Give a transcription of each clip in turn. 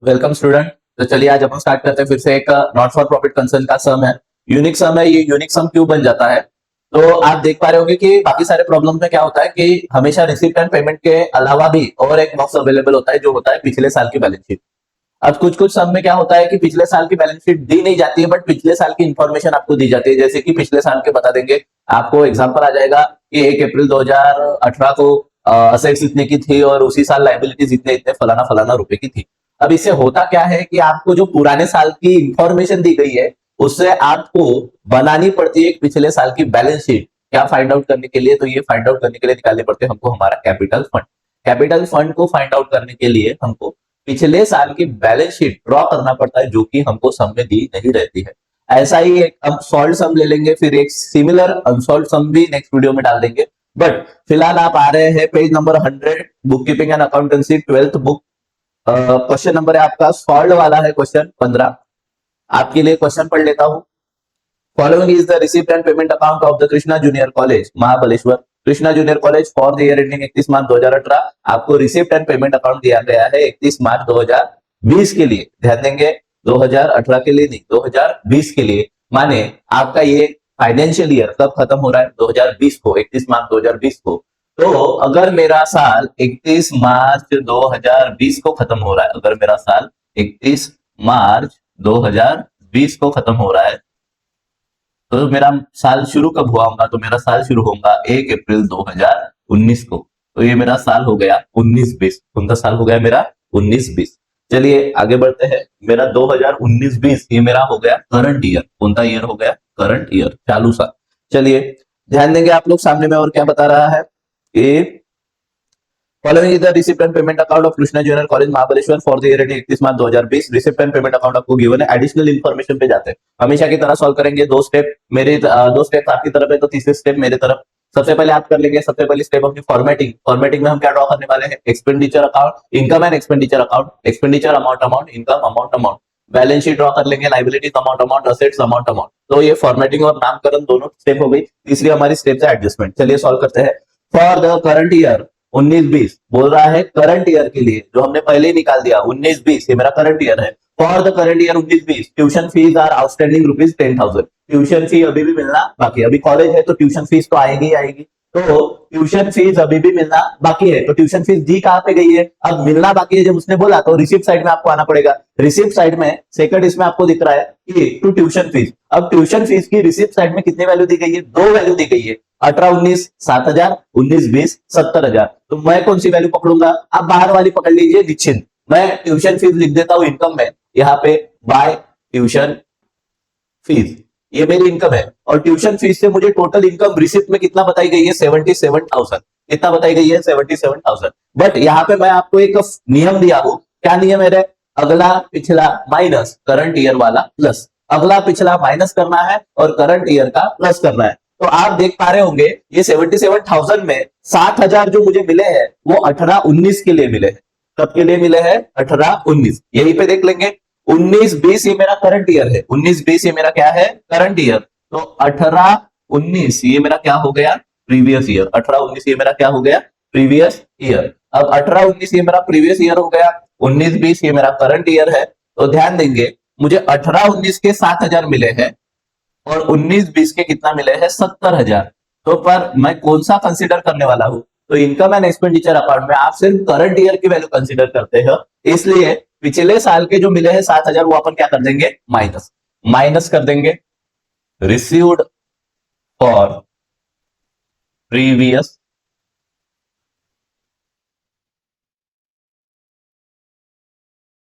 Welcome student. तो चलिए आज अपन स्टार्ट करते हैं फिर से एक नॉट फॉर प्रॉफिट कंसर्न का सम है। यूनिक सम है। ये यूनिक सम क्यों बन जाता है? तो आप देख पा रहे होंगे कि बाकी सारे प्रॉब्लम में क्या होता है कि हमेशा रिसिप्ट एंड पेमेंट के अलावा भी और एक बॉक्स अवेलेबल होता है जो होता है पिछले साल की बैलेंस शीट। अब कुछ कुछ सम में क्या होता है कि पिछले साल की बैलेंस शीट दी नहीं जाती है बट पिछले साल की इंफॉर्मेशन आपको दी जाती है। जैसे कि पिछले साल के बता देंगे, आपको एग्जांपल आ जाएगा कि 1 अप्रैल 2018 को असेट्स इतने की थी और उसी साल लाइबिलिटीज इतने इतने फलाना फलाना रुपए की थी। अब इससे होता क्या है कि आपको जो पुराने साल की इंफॉर्मेशन दी गई है उससे आपको बनानी पड़ती है एक पिछले साल की बैलेंस शीट। क्या फाइंड आउट करने के लिए? तो ये फाइंड आउट करने के लिए निकालने पड़ते हैं हमको हमारा कैपिटल फंड। कैपिटल फंड को फाइंड आउट करने के लिए हमको पिछले साल की बैलेंस शीट ड्रॉ करना पड़ता है जो कि हमको सम में दी नहीं रहती है। ऐसा ही एक हम सॉल्व सम ले लेंगे, फिर एक सिमिलर अनसॉल्व सम भी नेक्स्ट वीडियो में डाल देंगे। बट फिलहाल आप आ रहे हैं page number 100, book keeping and accountancy 12th book. Question number है आपका सॉल्व वाला है, क्वेश्चन 15। आपके लिए क्वेश्चन पढ़ लेता हूं। Following is the receipt and payment account of the Krishna junior college Mahabaleshwar. Krishna junior college for the year ending 31 मार्च 2018। आपको रिसिप्ट एंड पेमेंट अकाउंट दिया गया है 31 मार्च 2020 के लिए। ध्यान देंगे, 2018 के लिए नहीं, 2020 के लिए। माने आपका ये फाइनेंशियल ईयर कब खत्म हो रहा है? 2020 को, 31 मार्च 2020 को। तो अगर मेरा साल 31 मार्च 2020 को खत्म हो रहा है, अगर मेरा साल 31 मार्च 2020 को खत्म हो रहा है, तो मेरा साल शुरू कब हुआ होगा? तो मेरा साल शुरू होगा 1 अप्रैल 2019 को। तो ये मेरा साल हो गया 19-20। कौन सा साल हो गया मेरा? 19-20। चलिए आगे बढ़ते हैं। मेरा 2019-20 ये मेरा हो गया करंट ईयर। कौन सा ईयर हो गया? करंट ईयर, चालू साल। चलिए ध्यान देंगे आप लोग, सामने में और क्या बता रहा है कि following is the receipt and payment account of Krishna junior college Mahabaleshwar for the year ending 31 March 2020। Receipt and payment account आपको गिवन है। एडिशनल इन्फॉर्मेशन पे जाते हैं, हमेशा की तरह सॉल्व करेंगे। दो स्टेप मेरे दो स्टेप आपकी तरफ है तो तीसरे स्टेप मेरे तरफ। सबसे पहले आप कर लेंगे, सबसे पहले स्टेप अपनी फॉर्मेटिंग। फॉर्मेटिंग में हम क्या ड्रॉ करने वाले हैं? Expenditure account, income and expenditure account. Expenditure amount amount, income amount amount. Balance sheet draw कर लेंगे, liabilities amount amount, assets amount amount. तो ये फॉर्मेटिंग और नामकरण दोनों स्टेप हो गई। तीसरी हमारी स्टेप है एडजस्टमेंट। चलिए सॉल्व करते हैं। फॉर द करंट ईयर 19-20 बोल रहा है, करंट ईयर के लिए जो हमने पहले ही निकाल दिया 19-20, ये मेरा करंट ईयर है। For the current year 19-20 tuition fees are outstanding ₹10,000। Tuition fee अभी भी मिलना बाकी है। अभी कॉलेज है तो ट्यूशन फीस तो आएगी ही आएगी। तो ट्यूशन फीस अभी भी मिलना बाकी है। तो ट्यूशन फीस दी कहां पे गई है? अब मिलना बाकी है जब उसने बोला तो रिसिप्ट साइड में आपको आना पड़ेगा। रिसिप्ट साइड में सेकंड इसमें आपको दिख रहा है कि टू ट्यूशन फीस। अब ट्यूशन फीस की रिसिप्ट साइड में कितनी वैल्यू दी गई है? दो वैल्यू दी गई है, 18-19 7,000, 19-20 70,000। तो मैं कौन सी वैल्यू पकड़ूंगा? आप बाहर वाली पकड़ लीजिए, निश्चिंत। मैं ट्यूशन फीस लिख देता हूं इनकम में, यहाँ पे बाय ट्यूशन फीस, ये मेरी इनकम है। और ट्यूशन फीस से मुझे टोटल इनकम रिसिप्ट में कितना बताई गई है? 77,000। कितना बताई गई है? 77,000। बट यहाँ पे मैं आपको एक नियम दिया हूं। क्या नियम है? अगला पिछला माइनस करंट ईयर वाला प्लस। अगला पिछला माइनस करना है और करंट ईयर का प्लस करना है। तो आप देख पा रहे होंगे ये 77,000 में 7,000 जो मुझे मिले हैं वो 18-19 के लिए मिले हैं। कब के लिए मिले हैं? 18-19। यहीं पे देख लेंगे। 19-20 ये मेरा करंट ईयर है। 19-20 ये मेरा क्या है? Current year. तो 18-19 ये मेरा क्या हो गया? Previous year. 18-19 ये मेरा क्या हो गया? Previous year. अब 18-19 ये मेरा प्रीवियस ईयर हो गया, 19-20 ये मेरा करंट ईयर है। तो ध्यान देंगे, मुझे 18-19 के 7,000 मिले हैं और 19-20 के कितना मिले हैं? 70,000। तो पर मैं कौन सा कंसिडर करने वाला हूं? तो इनकम एंड एक्सपेंडिचर अकाउंट में आप सिर्फ करंट ईयर की वैल्यू कंसिडर करते हो, इसलिए पिछले साल के जो मिले हैं 7,000 वो अपन क्या कर देंगे? माइनस। माइनस कर देंगे रिसीव्ड फॉर प्रीवियस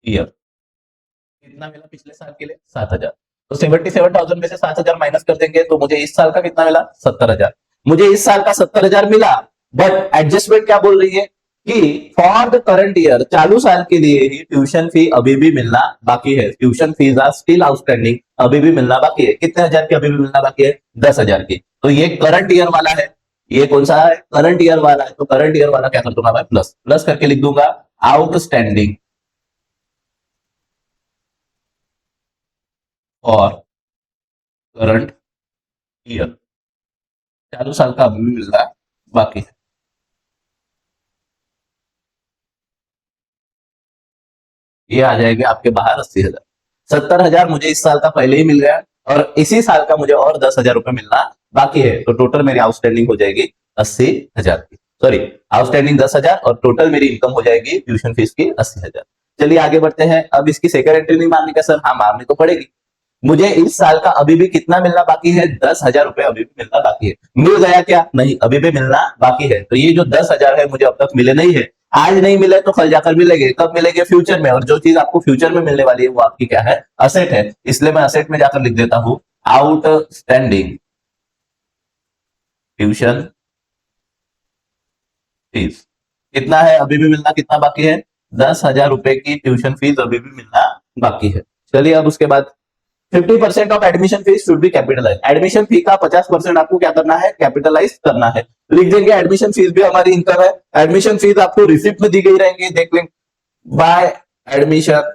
ईयर। कितना मिला पिछले साल के लिए? 7,000। तो 77,000 में से 7,000 माइनस कर देंगे तो मुझे इस साल का कितना मिला? 70,000। मुझे इस साल का 70,000 मिला, बट एडजस्टमेंट क्या बोल रही है कि फॉर द करंट ईयर, चालू साल के लिए ही ट्यूशन फी अभी भी मिलना बाकी है। Tuition fees are still outstanding, अभी भी मिलना बाकी है। कितने हजार की अभी भी मिलना बाकी है? 10,000 की। तो ये करंट ईयर वाला है। ये कौन सा है? करंट ईयर वाला है। तो करंट ईयर वाला क्या कर दूंगा मैं? प्लस। प्लस करके लिख दूंगा आउटस्टैंडिंग और करंट ईयर, चालू साल का अभी भी मिल रहा है बाकी है। ये आ जाएंगे आपके बाहर 80,000। 70,000 मुझे इस साल का पहले ही मिल गया और इसी साल का मुझे और 10,000 रुपए मिलना बाकी है, तो टोटल मेरी आउटस्टैंडिंग हो जाएगी 80,000 की। सॉरी, आउटस्टैंडिंग 10,000 और टोटल मेरी इनकम हो जाएगी ट्यूशन फीस की 80,000। चलिए आगे बढ़ते हैं। अब इसकी सेकंड एंट्री नहीं मारने का सर, हाँ मारनी तो पड़ेगी। मुझे इस साल का अभी भी कितना मिलना बाकी है? 10,000 रुपए अभी भी मिलना बाकी है। मिल गया क्या? नहीं, अभी भी मिलना बाकी है। तो ये जो 10,000 है मुझे अब तक मिले नहीं है। आज नहीं मिले तो कल जाकर मिलेंगे। कब मिलेंगे? फ्यूचर में। और जो चीज आपको फ्यूचर में मिलने वाली है वो आपकी क्या है? असेट है। इसलिए मैं असेट में जाकर लिख देता हूं आउटस्टैंडिंग ट्यूशन फीस। कितना है अभी भी मिलना? कितना बाकी है? 10,000 रुपए की ट्यूशन फीस अभी भी मिलना बाकी है। चलिए अब उसके बाद 50% of admission fees should be capitalise. Admission fee का 50% आपको क्या करना है? कैपिटलाइज करना है। लिख देंगे एडमिशन फीस भी हमारी इनकम है। एडमिशन फीस आपको रिसिप्ट में दी गई रहेंगी, देख लेंगे बाय एडमिशन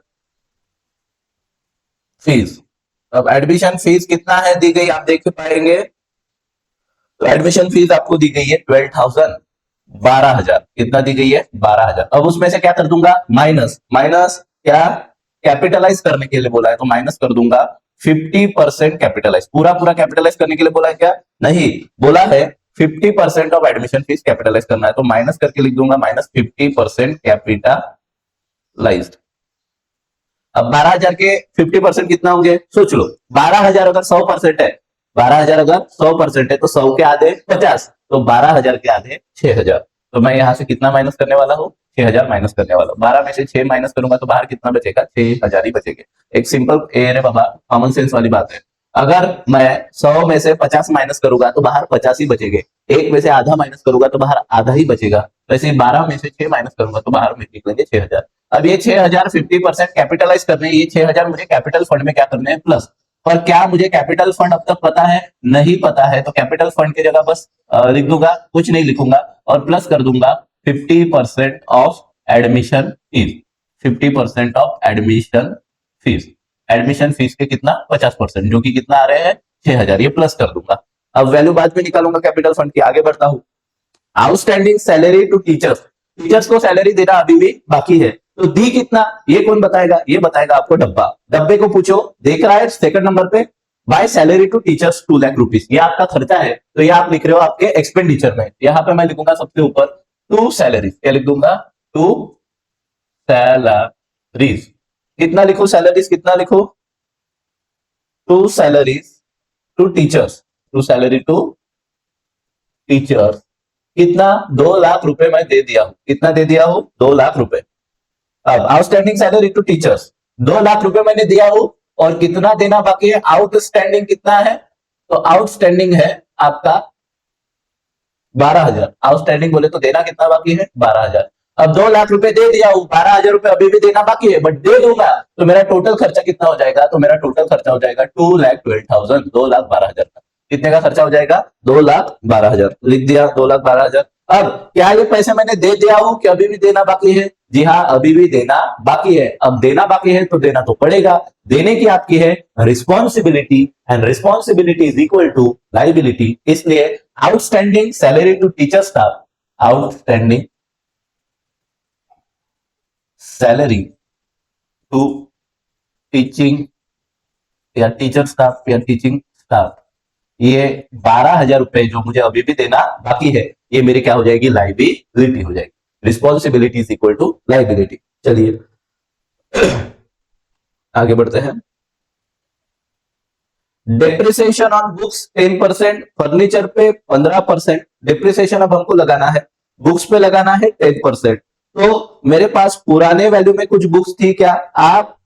फीस। अब एडमिशन फीस कितना है दी गई, आप देख पाएंगे। तो एडमिशन फीस आपको दी गई है 12,000, 12,000। कितना दी गई है? 12,000। अब उसमें से क्या कर दूंगा? माइनस। माइनस क्या? कैपिटलाइज करने के लिए बोला है तो माइनस कर दूंगा 50% कैपिटलाइज। पूरा पूरा कैपिटलाइज करने के लिए बोला है क्या? नहीं, बोला है 50% ऑफ एडमिशन फीस कैपिटलाइज करना है, तो माइनस करके लिख दूंगा माइनस 50% कैपिटलाइज्ड। अब 12,000 के 50% कितना होंगे? सोच लो। 12,000 अगर 100% है, 12,000 अगर 100% है तो 100 के आधे 50, तो 12,000 के आधे 6,000। तो मैं यहां से कितना माइनस करने वाला हूँ? 6,000 माइनस करने वाला हूँ। 12 में से 6 माइनस करूंगा तो बाहर कितना बचेगा? 6,000 ही बचेंगे। एक सिंपल ए रे बाबा, कॉमन सेंस वाली बात है। अगर मैं 100 में से 50 माइनस करूंगा तो बाहर 50 ही बचेंगे। एक में से आधा माइनस करूंगा तो बाहर आधा ही बचेगा। वैसे 12 में से 6 माइनस करूंगा तो बाहर में निकलेंगे 6,000। अब ये 6,000 50% कैपिटलाइज करने, ये 6,000 मुझे कैपिटल फंड में क्या करने हैं? प्लस। पर क्या मुझे कैपिटल फंड अब तक पता है? नहीं पता है। तो कैपिटल फंड की जगह बस लिख दूंगा, कुछ नहीं लिखूंगा और प्लस कर दूंगा 50% of admission fees. 50% of admission fees. Admission fees के कितना? 50%, जो कि कितना आ रहे हैं? 6,000। ये प्लस कर दूंगा। अब वैल्यू बाद में निकालूंगा कैपिटल फंड की। आगे बढ़ता हूं। Outstanding salary to teachers. Teachers को सैलरी देना अभी भी बाकी है, तो दी कितना ये कौन बताएगा? ये बताएगा आपको डब्बा। डब्बे को पूछो, देख रहा है सेकंड नंबर पे, by salary to teachers 2 lakh rupees. ये आपका खर्चा है, तो ये आप लिख रहे हो आपके एक्सपेंडिचर में। यहाँ पे मैं लिखूंगा सबसे ऊपर टू सैलरीज। क्या लिख दूंगा? To salaries. कितना लिखो? सैलरीज कितना लिखो? To salaries to teachers. To salary to teachers कितना? 2 लाख रुपए मैं दे दिया हूं। कितना दे दिया हूं? 2 लाख रुपए। अब outstanding salary to teachers 2 lakh रुपए मैंने दिया हूं और कितना देना बाकी है? आउटस्टैंडिंग कितना है? तो आउटस्टैंडिंग है आपका 12,000। आउटस्टैंडिंग बोले तो देना कितना बाकी है? 12,000। अब 2 लाख रुपए दे दिया हूं, 12,000 रुपए अभी भी देना बाकी है, बट दे दूंगा तो मेरा टोटल खर्चा कितना हो जाएगा? तो मेरा टोटल खर्चा हो जाएगा 2,12,000। 2,12,000 का कितने का खर्चा हो जाएगा? 2,12,000। लिख दिया 2,12,000। अब क्या ये पैसे मैंने दे दिया हूं कि अभी भी देना बाकी है? जी हाँ, अभी भी देना बाकी है। अब देना बाकी है तो देना तो पड़ेगा। देने की आपकी है responsibility, and responsibility is equal to liability. इसलिए outstanding salary to teacher staff, outstanding salary to teaching या टीचर स्टाफ या टीचिंग स्टाफ, ये 12,000 रुपए जो मुझे अभी भी देना बाकी है, ये मेरी क्या हो जाएगी? लाइबिलिटी हो जाएगी। Responsibility is equal to liability. चलिए आगे बढ़ते हैं। डिप्रिसिएशन ऑन बुक्स 10%, फर्नीचर पे 15%। डिप्रिसिएशन अब हमको लगाना है, बुक्स पे लगाना है 10%। तो मेरे पास पुराने वैल्यू में कुछ बुक्स थी क्या? आप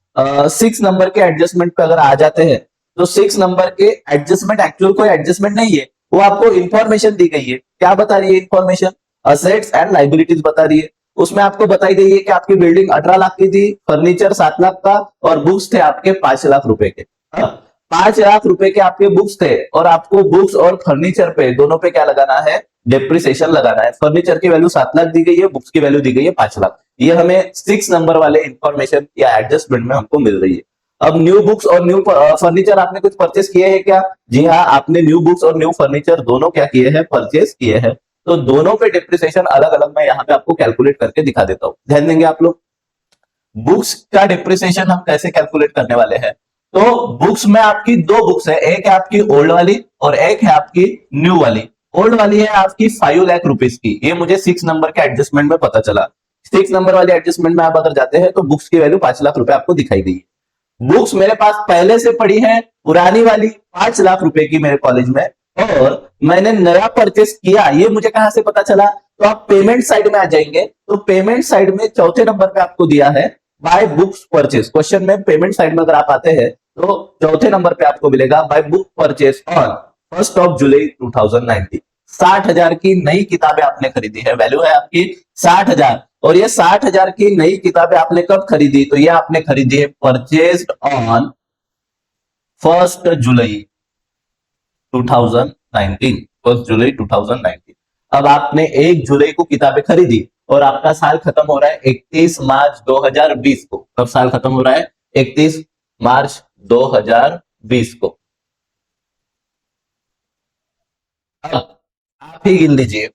6 नंबर के एडजस्टमेंट पे अगर आ जाते हैं तो 6 नंबर के एडजस्टमेंट एक्चुअल कोई एडजस्टमेंट नहीं है, वो आपको इंफॉर्मेशन दी गई है। क्या बता रही है इंफॉर्मेशन? असेट्स एंड लाइबिलिटीज बता रही है। उसमें आपको बताई गई है कि आपकी बिल्डिंग 18 लाख की थी, फर्नीचर 7 लाख का और बुक्स थे आपके 5 लाख रुपए के। 5 लाख रुपए के आपके बुक्स थे और आपको बुक्स और फर्नीचर पे दोनों पे क्या लगाना है? डिप्रिसिएशन लगाना है। फर्नीचर की वैल्यू 7 लाख दी गई है, बुक्स की वैल्यू दी गई है 5 लाख। ये हमें 6 नंबर वाले इंफॉर्मेशन या एडजस्टमेंट में हमको मिल रही है। अब न्यू बुक्स और न्यू फर्नीचर आपने कुछ परचेस किए हैं क्या? जी हाँ, आपने न्यू बुक्स और न्यू फर्नीचर दोनों क्या किए हैं? परचेस किए हैं। तो दोनों पे डिप्रिसिएशन अलग अलग मैं यहाँ पे आपको कैलकुलेट करके दिखा देता हूँ, ध्यान देंगे आप लोग। बुक्स का डिप्रिसिएशन हम कैसे कैलकुलेट करने वाले हैं? तो बुक्स में आपकी दो बुक्स है, एक है आपकी ओल्ड वाली और एक है आपकी न्यू वाली। ओल्ड वाली है आपकी 5 लाख रुपीस की, ये मुझे 6 नंबर के एडजस्टमेंट में पता चला। 6 नंबर वाले एडजस्टमेंट में आप अगर जाते हैं तो बुक्स की वैल्यू 5 लाख रुपए आपको दिखाई गई। बुक्स मेरे पास पहले से पड़ी है पुरानी वाली 5 लाख रुपए की मेरे कॉलेज में, और मैंने नया परचेस किया, ये मुझे कहां से पता चला? तो आप पेमेंट साइड में आ जाएंगे, तो पेमेंट साइड में चौथे नंबर पे आपको दिया है बाय बुक्स परचेस। क्वेश्चन में पेमेंट साइड में अगर आप आते हैं तो चौथे नंबर पे आपको मिलेगा बाय बुक परचेस ऑन 1 जुलाई 2019। 60,000 की नई किताबें आपने खरीदी है, वैल्यू है आपकी 60,000। और ये 60,000 की नई किताबें आपने कब खरीदी? तो ये आपने खरीदी है परचेस्ड ऑन 1 जुलाई 2019। 1 जुलाई 2019। अब आपने 1 जुलाई को किताबें खरीदी और आपका साल खत्म हो रहा है 31 मार्च 2020 को। कब साल खत्म हो रहा है? 31 मार्च 2020 को। अब आप ही गिन लीजिए,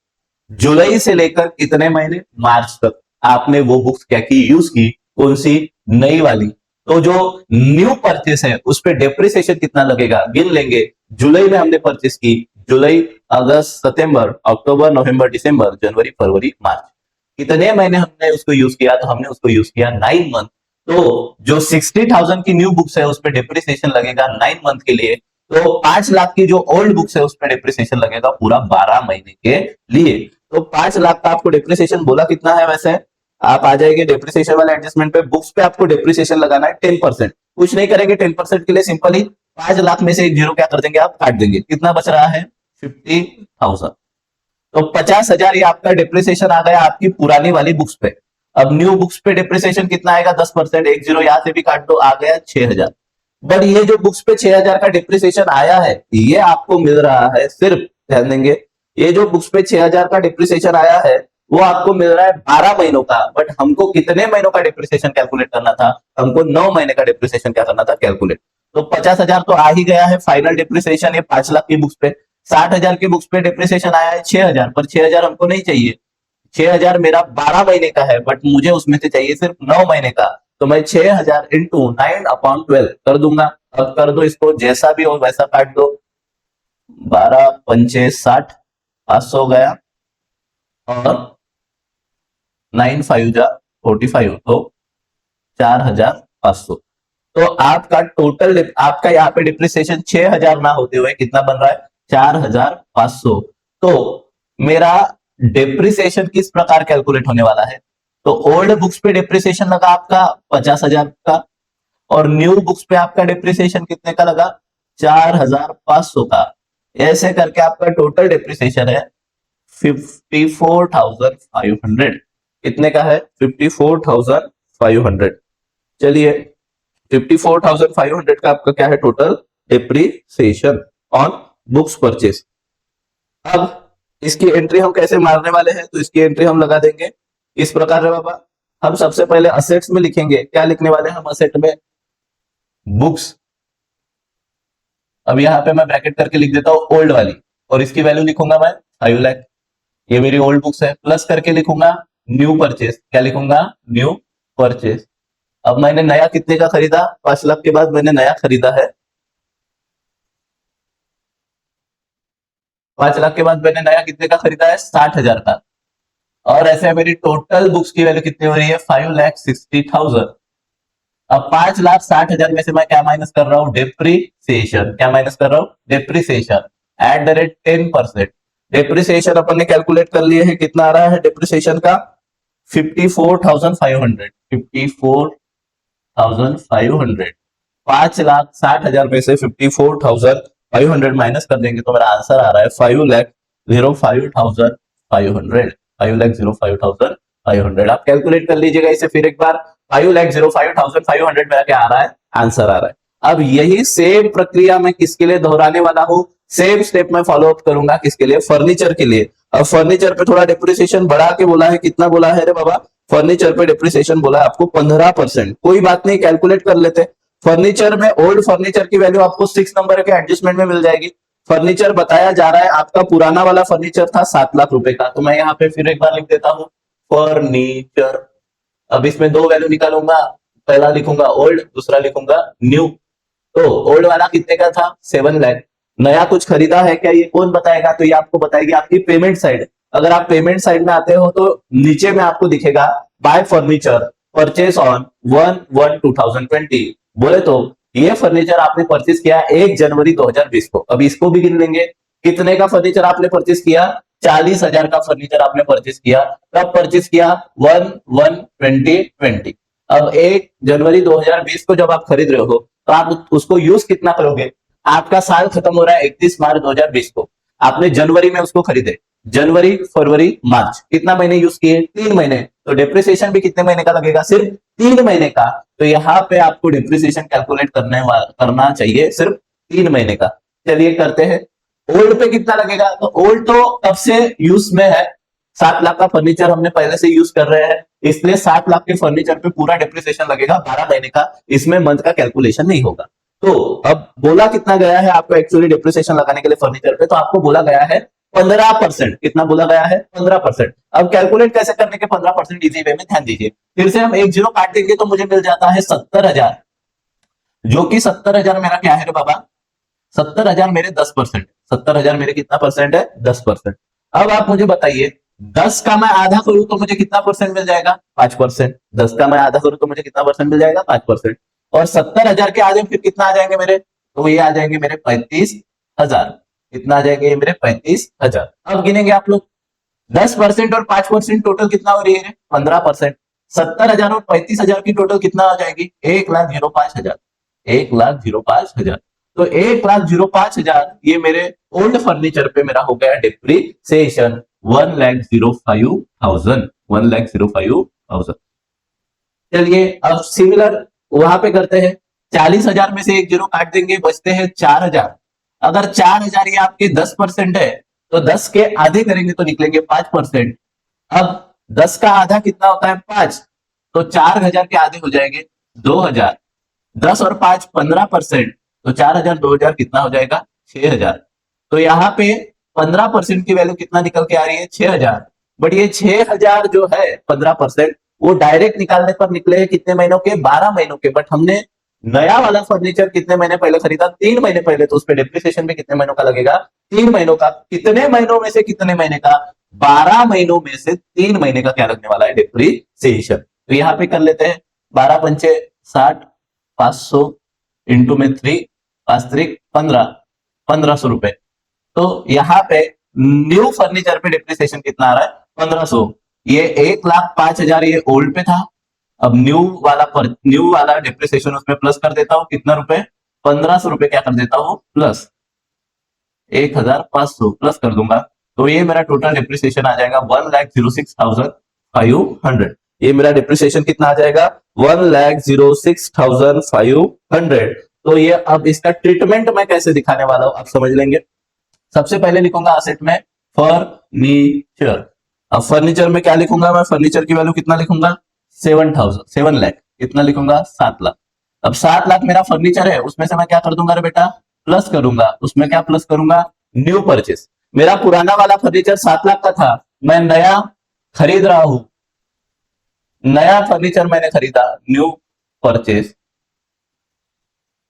जुलाई से लेकर कितने महीने? मार्च तक आपने वो बुक्स क्या की? यूज की। कौन सी? नई वाली। तो जो न्यू परचेस है उस पर डेप्रिसिएशन कितना लगेगा? गिन लेंगे। जुलाई में हमने परचेस की, जुलाई, अगस्त, सितंबर, अक्टूबर, नवंबर, दिसंबर, जनवरी, फरवरी, मार्च, कितने महीने हमने उसको यूज किया? तो हमने उसको यूज किया 9 मंथ। तो जो 60,000 की न्यू बुक्स है उस पर डेप्रिसिएशन लगेगा 9 मंथ के लिए। तो 5 लाख की जो ओल्ड बुक्स है उस पर डेप्रिसिएशन लगेगा पूरा 12 महीने के लिए। तो 5 लाख का आपको डेप्रिसिएशन बोला कितना है? वैसे आप आ जाएंगे डेप्रिसिएशन वाले एडजस्टमेंट पे, बुक्स पे आपको डेप्रिसिएशन लगाना है 10%। कुछ नहीं करेंगे 10% के लिए, सिंपली 5 लाख में से एक जीरो क्या कर देंगे? आप काट देंगे। कितना बच रहा है? 50,000। तो 50,000 ये आपका डिप्रिसिएशन आ गया आपकी पुरानी वाली बुक्स पे। अब न्यू बुक्स पे डिप्रिसिएशन कितना आएगा? 10%, एक जीरो यहां से भी काट दो, आ गया 6,000। बट ये जो बुक्स पे 6,000 का डिप्रिसिएशन आया है ये आपको मिल रहा है सिर्फ, ध्यान देंगे, ये जो बुक्स पे 6,000 का डिप्रिसिएशन आया है वो आपको मिल रहा है 12 महीनों का। बट हमको कितने महीनों का डिप्रिसिएशन कैलकुलेट करना था? हमको 9 महीने का डिप्रिसिएशन क्या करना था? कैलकुलेट। तो 50,000 तो आ ही गया है फाइनल डिप्रिसिएशन ये 5 लाख की बुक्स पे। 60,000 की बुक्स पे डिप्रिसिएशन आया है 6,000, पर 6,000 हमको नहीं चाहिए। 6,000 मेरा 12 महीने का है, बट मुझे उसमें से चाहिए सिर्फ 9 महीने का। तो मैं 6,000 इंटू 9/12 कर दूंगा। अब कर दो इसको, जैसा भी हो वैसा काट दो। 12 पंचे 60, 500 गया, और 9 5 जा 45, तो 4,500। तो आपका टोटल आपका यहाँ पे डिप्रिसिएशन 6,000 ना होते हुए कितना बन रहा है? 4,500। तो मेरा डिप्रिसिएशन किस प्रकार कैलकुलेट होने वाला है? तो ओल्ड बुक्स पे डिप्रिसिएशन लगा आपका 50,000 का, और न्यू बुक्स पे आपका डिप्रिसिएशन कितने का लगा? 4,500 का। ऐसे करके आपका टोटल डिप्रिसिएशन है 54,500। कितने का है? 54,500। चलिए, 54,500 का आपका क्या है total depreciation on books purchase. अब इसकी एंट्री हम कैसे मारने वाले हैं? तो इसकी एंट्री हम लगा देंगे इस प्रकार है बाबा। हम सबसे पहले असेट्स में लिखेंगे। क्या लिखने वाले हैं हम असेट में? बुक्स। अब यहाँ पे मैं ब्रैकेट करके लिख देता हूं ओल्ड वाली, और इसकी वैल्यू लिखूंगा मैं 5 लाख। ये मेरी ओल्ड बुक्स है। प्लस करके लिखूंगा न्यू परचेस। क्या लिखूंगा? New purchase. अब मैंने नया कितने का खरीदा? 5 लाख के बाद मैंने नया खरीदा है, 5 लाख के बाद मैंने नया कितने का खरीदा है? 60,000 का। और ऐसे मेरी टोटल बुक्स की वैल्यू कितनी हो रही है? 5,60,000। अब 5,60,000 में से मैं क्या माइनस कर रहा हूं? डिप्रिसिएशन। क्या माइनस कर रहा हूं? Depreciation at the rate 10%। Depreciation अपन ने कैलकुलेट कर लिए है, कितना आ रहा है डिप्रिसिएशन का? 54,500। 54,500। 5,60,000 में से 54,500 माइनस कर देंगे तो मेरा आंसर आ रहा है 5,05,500। 5,05,500। आप कैलकुलेट कर लीजिएगा इसे फिर एक बार। 5,05,500 मेरा क्या आ रहा है? आंसर आ रहा है। अब यही सेम प्रक्रिया मैं किसके लिए दोहराने वाला हूं? सेम स्टेप में फॉलो अप करूंगा किसके लिए? फर्नीचर के लिए। अब फर्नीचर पे थोड़ा डिप्रिसिएशन बढ़ा के बोला है। कितना बोला है रे बाबा? फर्नीचर पे डिप्रिसिएशन बोला है आपको 15%। कोई बात नहीं, कैलकुलेट कर लेते। फर्नीचर में ओल्ड फर्नीचर की वैल्यू आपको 6 नंबर के एडजस्टमेंट में मिल जाएगी। फर्नीचर बताया जा रहा है आपका पुराना वाला फर्नीचर था 7 लाख रुपए का, तो मैं यहाँ पे फिर एक बार लिख देता हूं फर्नीचर। अब इसमें दो वैल्यू निकालूंगा, पहला लिखूंगा ओल्ड, दूसरा लिखूंगा न्यू। तो ओल्ड वाला कितने का था? 7 लाख। नया कुछ खरीदा है क्या, ये कौन बताएगा? तो ये आपको बताएगी आपकी पेमेंट साइड। अगर आप पेमेंट साइड में आते हो तो नीचे में आपको दिखेगा बाय फर्नीचर परचेस ऑन 1/1/2020। बोले तो ये फर्नीचर आपने परचेस किया 1 जनवरी 2020 को। अब इसको भी गिन लेंगे, कितने का फर्नीचर आपने परचेस किया? 40,000 का फर्नीचर आपने परचेस किया। कब परचेस किया? 1/1/2020। अब 1 जनवरी 2020 को जब आप खरीद रहे हो तो आप उसको यूज कितना करोगे? आपका साल खत्म हो रहा है 31 मार्च 2020 को, आपने जनवरी में उसको खरीदे, जनवरी फरवरी मार्च, कितना महीने यूज किए? 3 महीने। तो डिप्रिसिएशन भी कितने महीने का लगेगा? सिर्फ 3 महीने का। तो यहाँ पे आपको डिप्रिसिएशन कैलकुलेट करना चाहिए सिर्फ 3 महीने का। चलिए करते हैं। ओल्ड पे कितना लगेगा? तो ओल्ड तो कब से यूज में है, 7 लाख का फर्नीचर हमने पहले से यूज कर रहे हैं, इसलिए 7 लाख के फर्नीचर पे पूरा डिप्रिसिएशन लगेगा 12 महीने का, इसमें मंथ का कैलकुलेशन नहीं होगा। तो अब बोला कितना गया है आपको एक्चुअली डिप्रिसिएशन लगाने के लिए फर्नीचर पे? तो आपको बोला गया है 15%। कितना बोला गया है? 15%। अब कैलकुलेट कैसे करने के 15% इजी वे में, ध्यान दीजिए। फिर से हम 1 0 काट देंगे तो मुझे मिल जाता है 70,000, जो कि 70,000 मेरा क्या है रे बाबा? 70,000 मेरे 10%। 70,000 मेरे कितना परसेंट है? 10%। अब आप मुझे बताइए 10 का मैं आधा करूं तो मुझे कितना परसेंट मिल जाएगा? 5%। 10 का मैं आधा करूं तो मुझे कितना परसेंट मिल जाएगा? 5%। और 70,000 के आधे फिर कितना आ जाएंगे मेरे? तो ये आ जाएंगे मेरे 35,000। कितना आ जाएंगे ये मेरे? 35,000। अब गिनेंगे आप लोग, 10% और 5% टोटल कितना हो रही है? 15%। 70,000 और 35,000 की टोटल कितना आ जाएगी? 1,05,000। 1,05,000। तो 1,05,000 ये मेरे ओल्ड फर्नीचर पे मेरा हो गया डिप्रीसिएशन 1,05,000। 1,05,000। चलिए अब सिमिलर वहां पे करते हैं। 40,000 में से 1 जीरो काट देंगे, बचते हैं 4,000। अगर 4,000 ये आपके 10% है तो 10 के आधे करेंगे तो निकलेंगे 5%। अब 10 का आधा कितना होता है? 5। तो 4,000 के आधे हो जाएंगे 2,000। 10 और 5 15%। तो 4,000 2,000 कितना हो जाएगा? 6,000। तो यहाँ पे 15% की वैल्यू कितना निकल के आ रही है? 6,000। बट ये 6,000 जो है 15%, वो डायरेक्ट निकालने पर निकले हैं कितने महीनों के? 12 महीनों के। बट हमने नया वाला फर्नीचर कितने महीने पहले खरीदा? 3 महीने पहले। तो उस पर डिप्रिसिएशन भी कितने महीनों का लगेगा? 3 महीनों का। कितने महीनों में से कितने महीने का? 12 महीनों में से 3 महीने का क्या लगने वाला है? डिप्रिसिएशन। तो यहाँ पे कर लेते हैं 12 पंचे 60, 500 इंटू में 3, 5 3 15, 1,500 रुपए। तो यहाँ पे न्यू फर्नीचर पे डिप्रिसिएशन कितना आ रहा है? 1,500। ये 1,05,000 ये ओल्ड पे था। अब न्यू वाला डिप्रिसिएशन उसमें प्लस कर देता हूँ, कितना रुपए? 1,500 रुपए क्या कर देता हूँ? प्लस 1,500 प्लस कर दूंगा। तो ये मेरा टोटल डिप्रिसिएशन आ जाएगा 1,06,500। ये मेरा डिप्रिसिएशन कितना आ जाएगा? 1,06,500। तो ये अब इसका ट्रीटमेंट मैं कैसे दिखाने वाला हूं आप समझ लेंगे। सबसे पहले लिखूंगा असेट में फर्नीचर। अब फर्नीचर में क्या लिखूंगा मैं? फर्नीचर की वैल्यू कितना लिखूंगा? 7 लाख। कितना लिखूंगा? 7 लाख। अब 7 लाख मेरा फर्नीचर है, उसमें से मैं क्या कर दूंगा रे बेटा? प्लस करूंगा। उसमें क्या प्लस करूंगा? New purchase. मेरा पुराना वाला फर्नीचर 7 लाख का था, मैं नया खरीद रहा हूं। नया फर्नीचर मैंने खरीदा, न्यू परचेस।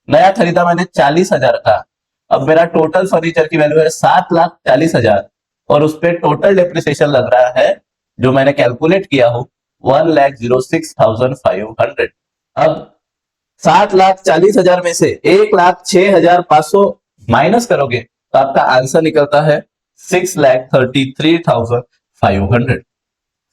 नया खरीदा मैंने 40,000 का। अब मेरा टोटल फर्नीचर की वैल्यू है 7,40,000 और उस पर टोटल डिप्रिसिएशन लग रहा है जो मैंने कैलकुलेट किया हो 1,06,500। अब 7,40,000 में से 1,06,500 माइनस करोगे तो आपका आंसर निकलता है 6,33,500।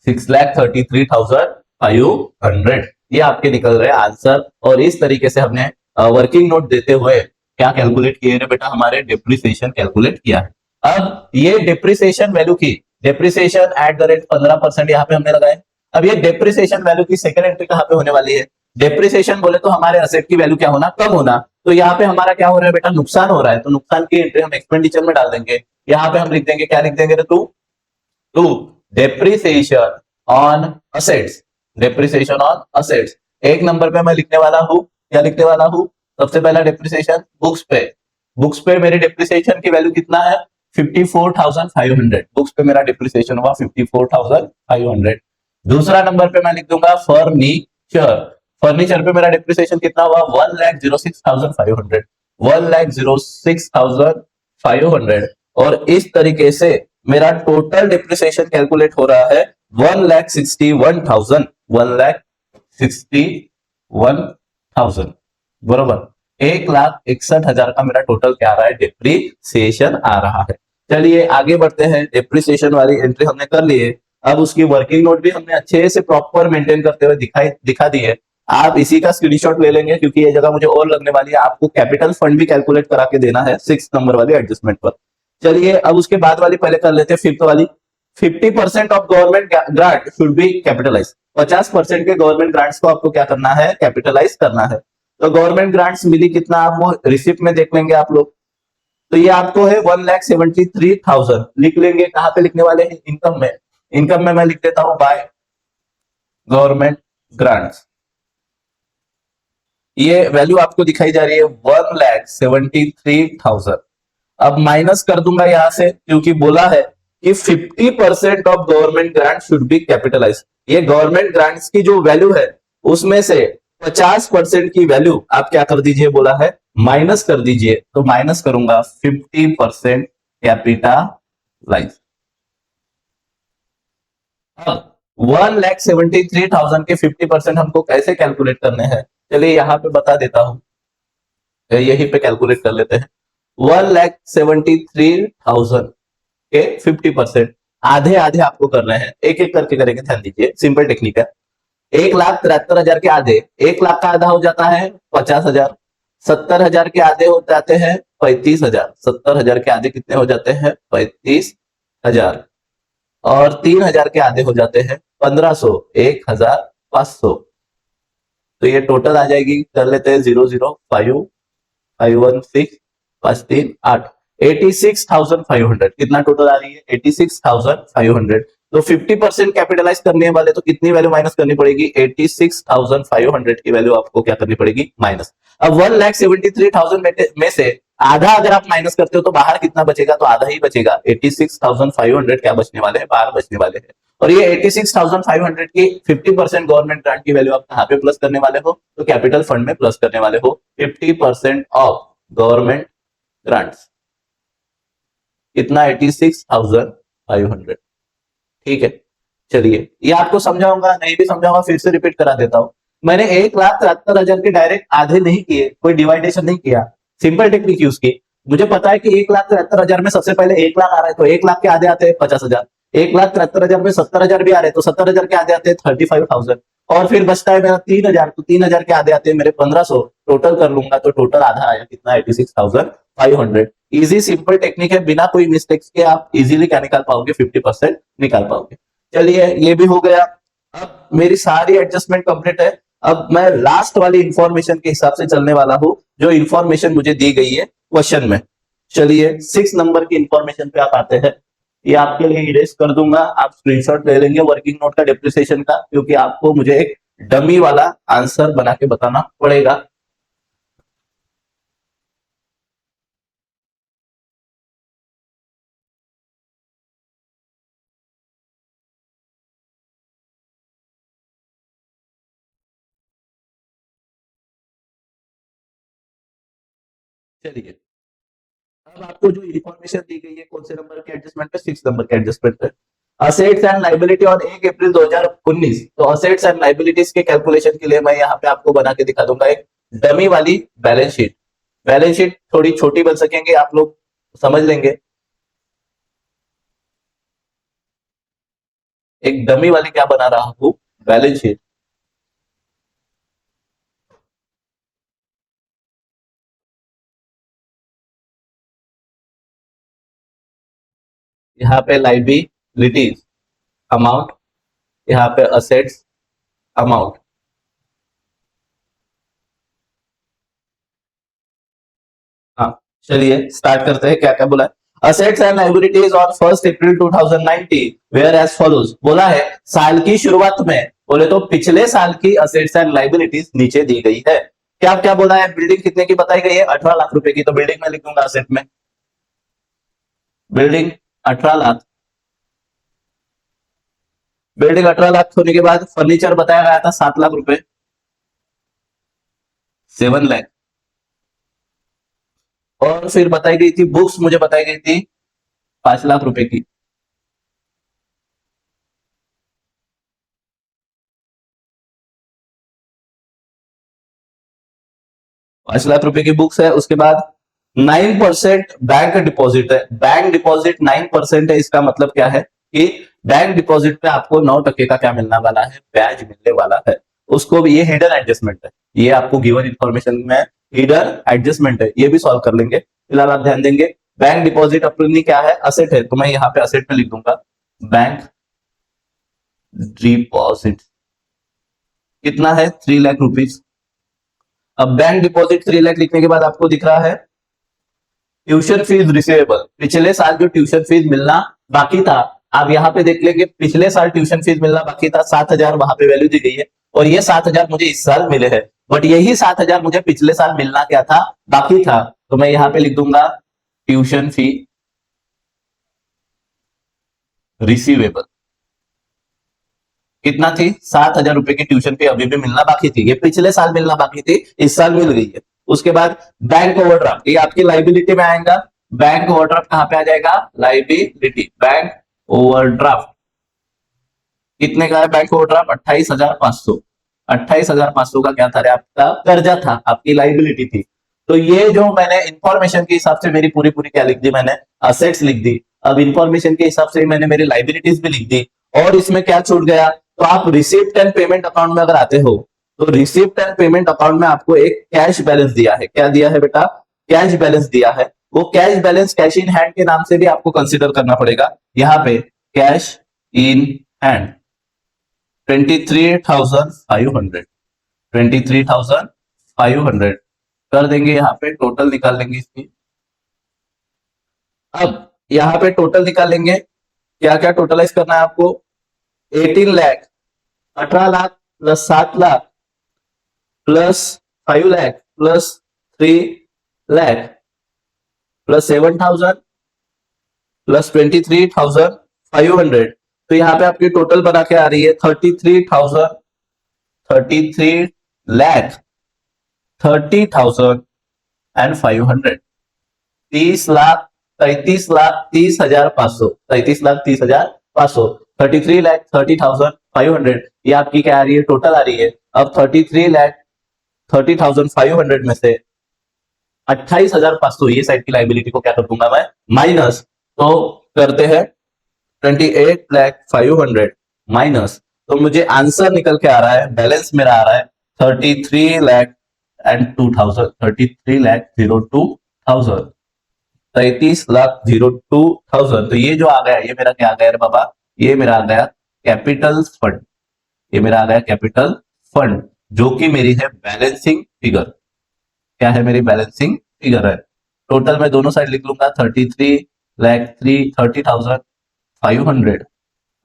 6,33,500 ये आपके निकल रहे आंसर। और इस तरीके से हमने वर्किंग नोट देते हुए क्या कैलकुलेट किए ना बेटा? हमारे डिप्रिसिएशन कैलकुलेट किया है। अब ये डिप्रिसिएशन वैल्यू की डिप्रिसिएशन एट द रेट 15% यहाँ पे हमने लगाए। अब ये डिप्रिसिएशन वैल्यू की सेकंड एंट्री कहाँ पे होने वाली है? डिप्रिसिएशन बोले तो हमारे असेट की वैल्यू क्या होना? कम होना। तो यहाँ पे हमारा क्या हो रहा है बेटा? नुकसान हो रहा है। तो नुकसान की एंट्री हम एक्सपेंडिचर में डाल देंगे। यहाँ पे हम लिख देंगे, क्या लिख देंगे? To depreciation on assets. Depreciation on assets. एक नंबर पे मैं लिखने वाला हूं, क्या लिखने वाला हूं? सबसे पहला डिप्रिसिएशन बुक्स पे। बुक्स पे मेरे डिप्रिसिएशन की वैल्यू कितना है? 54,500। बुक्स पे मेरा डिप्रिसिएशन हुआ 54,500। दूसरा नंबर पे मैं लिख दूंगा फर्नीचर। फर्नीचर पे मेरा डिप्रिसिएशन कितना हुआ, 1,06,500, 1,06,500। और इस तरीके से मेरा टोटल डिप्रिसिएशन कैलकुलेट हो रहा है 1,61,000, 1,61,000, बरोबर। 1,61,000 का मेरा टोटल क्या आ रहा है, डिप्रिसिएशन आ रहा है। चलिए आगे बढ़ते हैं, डिप्रिसिएशन वाली एंट्री हमने कर ली है। अब उसकी वर्किंग नोट भी हमने अच्छे से प्रॉपर मेंटेन करते हुए दिखा दी है। आप इसी का स्क्रीनशॉट ले लेंगे क्योंकि ये जगह मुझे और लगने वाली है। आपको कैपिटल फंड भी कैलकुलेट करा के देना है 6 नंबर वाली एडजस्टमेंट पर। चलिए अब उसके बाद वाली पहले कर लेते हैं, फिफ्थ वाली। 50% of government grant should be capitalise. 50% के गवर्नमेंट ग्रांट्स को आपको क्या करना है, कैपिटलाइज करना है। तो गवर्नमेंट ग्रांट्स मिली कितना, आप वो रिसिप्ट में देख लेंगे आप लोग। तो ये आपको है 1,73,000, लिख लेंगे। कहां पे लिखने वाले हैं, इनकम में। इनकम में मैं लिख देता हूं बाय गवर्नमेंट ग्रांट्स। ये वैल्यू आपको दिखाई जा रही है 1,73,000। अब माइनस कर दूंगा यहां से क्योंकि बोला है कि 50% of government grant should be capitalise. ये गवर्नमेंट ग्रांट्स की जो वैल्यू है उसमें से 50% की वैल्यू आप क्या कर दीजिए, बोला है माइनस कर दीजिए। तो माइनस करूंगा 50% कैपिटलाइज। अब 1,73,000 के 50% हमको कैसे कैलकुलेट करने हैं, चलिए यहां पे बता देता हूं, यहीं पे कैलकुलेट कर लेते हैं। 1,73,000 के 50% आधे आधे आपको करने हैं, एक एक करके करेंगे, ध्यान दीजिए, सिंपल टेक्निक है। 1,73,000 के आधे, 1 लाख का आधा हो जाता है 50,000। 70,000 के आधे हो जाते हैं 35,000। 70,000 के आधे कितने हो जाते हैं, 35,000। और 3,000 के आधे हो जाते हैं 1,500, 1,500। तो ये टोटल आ जाएगी, कर लेते हैं 0,0,5 516 538 86,500। कितना टोटल आ रही है, 86,500। तो 50% कैपिटलाइज करने वाले तो कितनी वैल्यू माइनस करनी पड़ेगी, 86,500 की वैल्यू आपको क्या करनी पड़ेगी, माइनस। अब 1,73,000 में से आधा अगर आप माइनस करते हो तो बाहर कितना बचेगा, तो आधा ही बचेगा। 86,500 क्या बचने वाले हैं, बाहर बचने वाले हैं। और ये 86,500 की 50% गवर्नमेंट ग्रांट की वैल्यू आप कहां पे प्लस करने वाले हो, तो कैपिटल फंड में प्लस करने वाले हो। 50% ऑफ गवर्नमेंट ग्रांट्स कितना, 86,500। ठीक है, चलिए ये आपको समझाऊंगा, नहीं भी समझाऊंगा फिर से रिपीट करा देता हूं। मैंने 1,73,000 के डायरेक्ट आधे नहीं किए, कोई डिवाइडेशन नहीं किया, सिंपल टेक्निक यूज की। मुझे पता है कि 1,73,000 में सबसे पहले 1 लाख आ रहा है, तो 1 लाख के आधे आते हैं 50,000। 1,73,000 में 70,000 भी आ रहे हैं, तो 70,000 के आधे आते हैं 35,000। और फिर बचता है मेरा 3,000, तो 3,000 के आधे आते हैं मेरे 1,500। टोटल कर लूंगा तो टोटल आधा आया कितना, 86,500। इजी सिंपल टेक्निक है, बिना कोई मिस्टेक्स के आप इजीली क्या निकाल पाओगे, 50% निकाल पाओगे। चलिए ये भी हो गया। अब मेरी सारी एडजस्टमेंट कंप्लीट है। अब मैं लास्ट वाली इंफॉर्मेशन के हिसाब से चलने वाला हूं, जो इंफॉर्मेशन मुझे दी गई है क्वेश्चन में। चलिए 6 नंबर की इंफॉर्मेशन पे आप आते हैं। ये आपके लिए इरेज कर दूंगा, आप स्क्रीनशॉट ले लेंगे वर्किंग नोट का डिप्रिसिएशन का, क्योंकि आपको मुझे एक डमी वाला आंसर बना के बताना पड़ेगा। चलिए अब आपको जो इन्फॉर्मेशन दी गई है कौन से नंबर के एडजस्टमेंट पे, 6 नंबर के एडजस्टमेंट पे। Assets and liability on 1 April 2019। तो असेट्स एंड लाइबिलिटीज के कैलकुलेशन के लिए मैं यहाँ पे आपको बना के दिखा दूंगा एक डमी वाली बैलेंस शीट। बैलेंस शीट थोड़ी छोटी बन सकेंगे आप लोग, समझ लेंगे। एक डमी वाली क्या बना रहा हूं, बैलेंस शीट। यहाँ पे लाइबिलिटीज अमाउंट, यहाँ पे असेट्स अमाउंट। हाँ चलिए स्टार्ट करते हैं, क्या क्या बोला है। Assets and liabilities on 1 April 2019 were as follows. बोला है साल की शुरुआत में, बोले तो पिछले साल की असेट्स एंड लाइबिलिटीज नीचे दी गई है। क्या क्या बोला है, बिल्डिंग कितने की बताई गई है, 18 लाख रुपए की। तो बिल्डिंग में लिख दूंगा असेट में, बिल्डिंग 18 लाख। बिल्डिंग 18 लाख होने के बाद फर्नीचर बताया गया था 7 लाख रुपए, 7 लाख। और फिर बताई गई थी बुक्स, मुझे बताई गई थी 5 लाख रुपए की। 5 लाख रुपए की बुक्स है। उसके बाद 9% बैंक डिपॉजिट है। बैंक डिपॉजिट 9% है, इसका मतलब क्या है कि बैंक डिपॉजिट पे आपको 9% का क्या मिलने वाला है, ब्याज मिलने वाला है। उसको भी, ये हिडन एडजस्टमेंट है, ये आपको गिवन इंफॉर्मेशन में हिडन एडजस्टमेंट है, ये भी सॉल्व कर लेंगे। फिलहाल आप ध्यान देंगे बैंक डिपॉजिट अपनी क्या है, असेट है, तो मैं यहाँ पे असेट पे लिख दूंगा बैंक डिपॉजिट। कितना है, 3 लाख रुपीज। अब बैंक डिपॉजिट 3 लाख लिखने के बाद आपको दिख रहा है ट्यूशन फीस रिसीवेबल। पिछले साल जो ट्यूशन फीस मिलना बाकी था, आप यहाँ पे देख लेंगे पिछले साल ट्यूशन फीस मिलना बाकी था, 7,000 वहां पे वैल्यू दी गई है, और ये 7,000 मुझे इस साल मिले हैं, बट यही 7,000 मुझे पिछले साल मिलना क्या था, बाकी था। तो मैं यहाँ पे लिख दूंगा ट्यूशन फी रिसीवेबल। कितना थी, 7,000 रुपए की ट्यूशन फी अभी भी मिलना बाकी थी, ये पिछले साल मिलना बाकी थी, इस साल मिल गई है। उसके बाद बैंक ओवरड्राफ्ट, ये आपकी लाइबिलिटी में आएगा। बैंक ओवरड्राफ्ट कहां पे आ जाएगा, लाइबिलिटी, बैंक ओवरड्राफ्ट। कितने का है बैंक ओवरड्राफ्ट, 28,500। 28,500 का क्या था रे, आपका कर्जा था, आपकी लाइबिलिटी थी। तो ये जो मैंने इंफॉर्मेशन के हिसाब से मेरी पूरी पूरी क्या लिख दी, मैंने असेट्स लिख दी। अब इंफॉर्मेशन के हिसाब से मैंने मेरी लाइबिलिटीज भी लिख दी। और इसमें क्या छूट गया, तो आप रिसिप्ट एंड पेमेंट अकाउंट में अगर आते हो, तो रिसिप्ट एंड पेमेंट अकाउंट में आपको एक कैश बैलेंस दिया है। क्या दिया है बेटा, कैश बैलेंस दिया है। वो cash balance cash in hand के नाम से भी आपको कंसिडर करना पड़ेगा। यहाँ पे कैश इन हैंड 23,500, 23,500 कर देंगे। यहाँ पे टोटल निकाल लेंगे इसकी। अब यहाँ पे टोटल निकाल लेंगे, क्या क्या टोटलाइज करना है आपको, 18 lakh, 18 lakh plus 7 lakh plus 5 lakh plus 3 lakh plus 7,000 plus 23,500। तो यहाँ पे आपकी टोटल बना के आ रही है 33,000, 33 लाख 30,500, 30 लाख 33,30,500, 33,30,500, 33,30,500। ये आपकी क्या आ रही है, टोटल आ रही है। अब 33,30,500 में से 28,500 ये साइड की लाइबिलिटी को क्या कर दूंगा मैं, माइनस। तो करते हैं 28,500 माइनस, तो मुझे आंसर निकल के आ रहा है, बैलेंस मेरा आ रहा है 33,02,000, 33,02,000, 33,02,000। तो ये जो आ गया, ये मेरा क्या आ गया रे बाबा, ये मेरा आ गया कैपिटल फंड, ये मेरा आ गया कैपिटल फंड, जो कि मेरी है बैलेंसिंग फिगर। क्या है, मेरी बैलेंसिंग फिगर है। टोटल मैं दोनों साइड लिख लूंगा 30,30,500।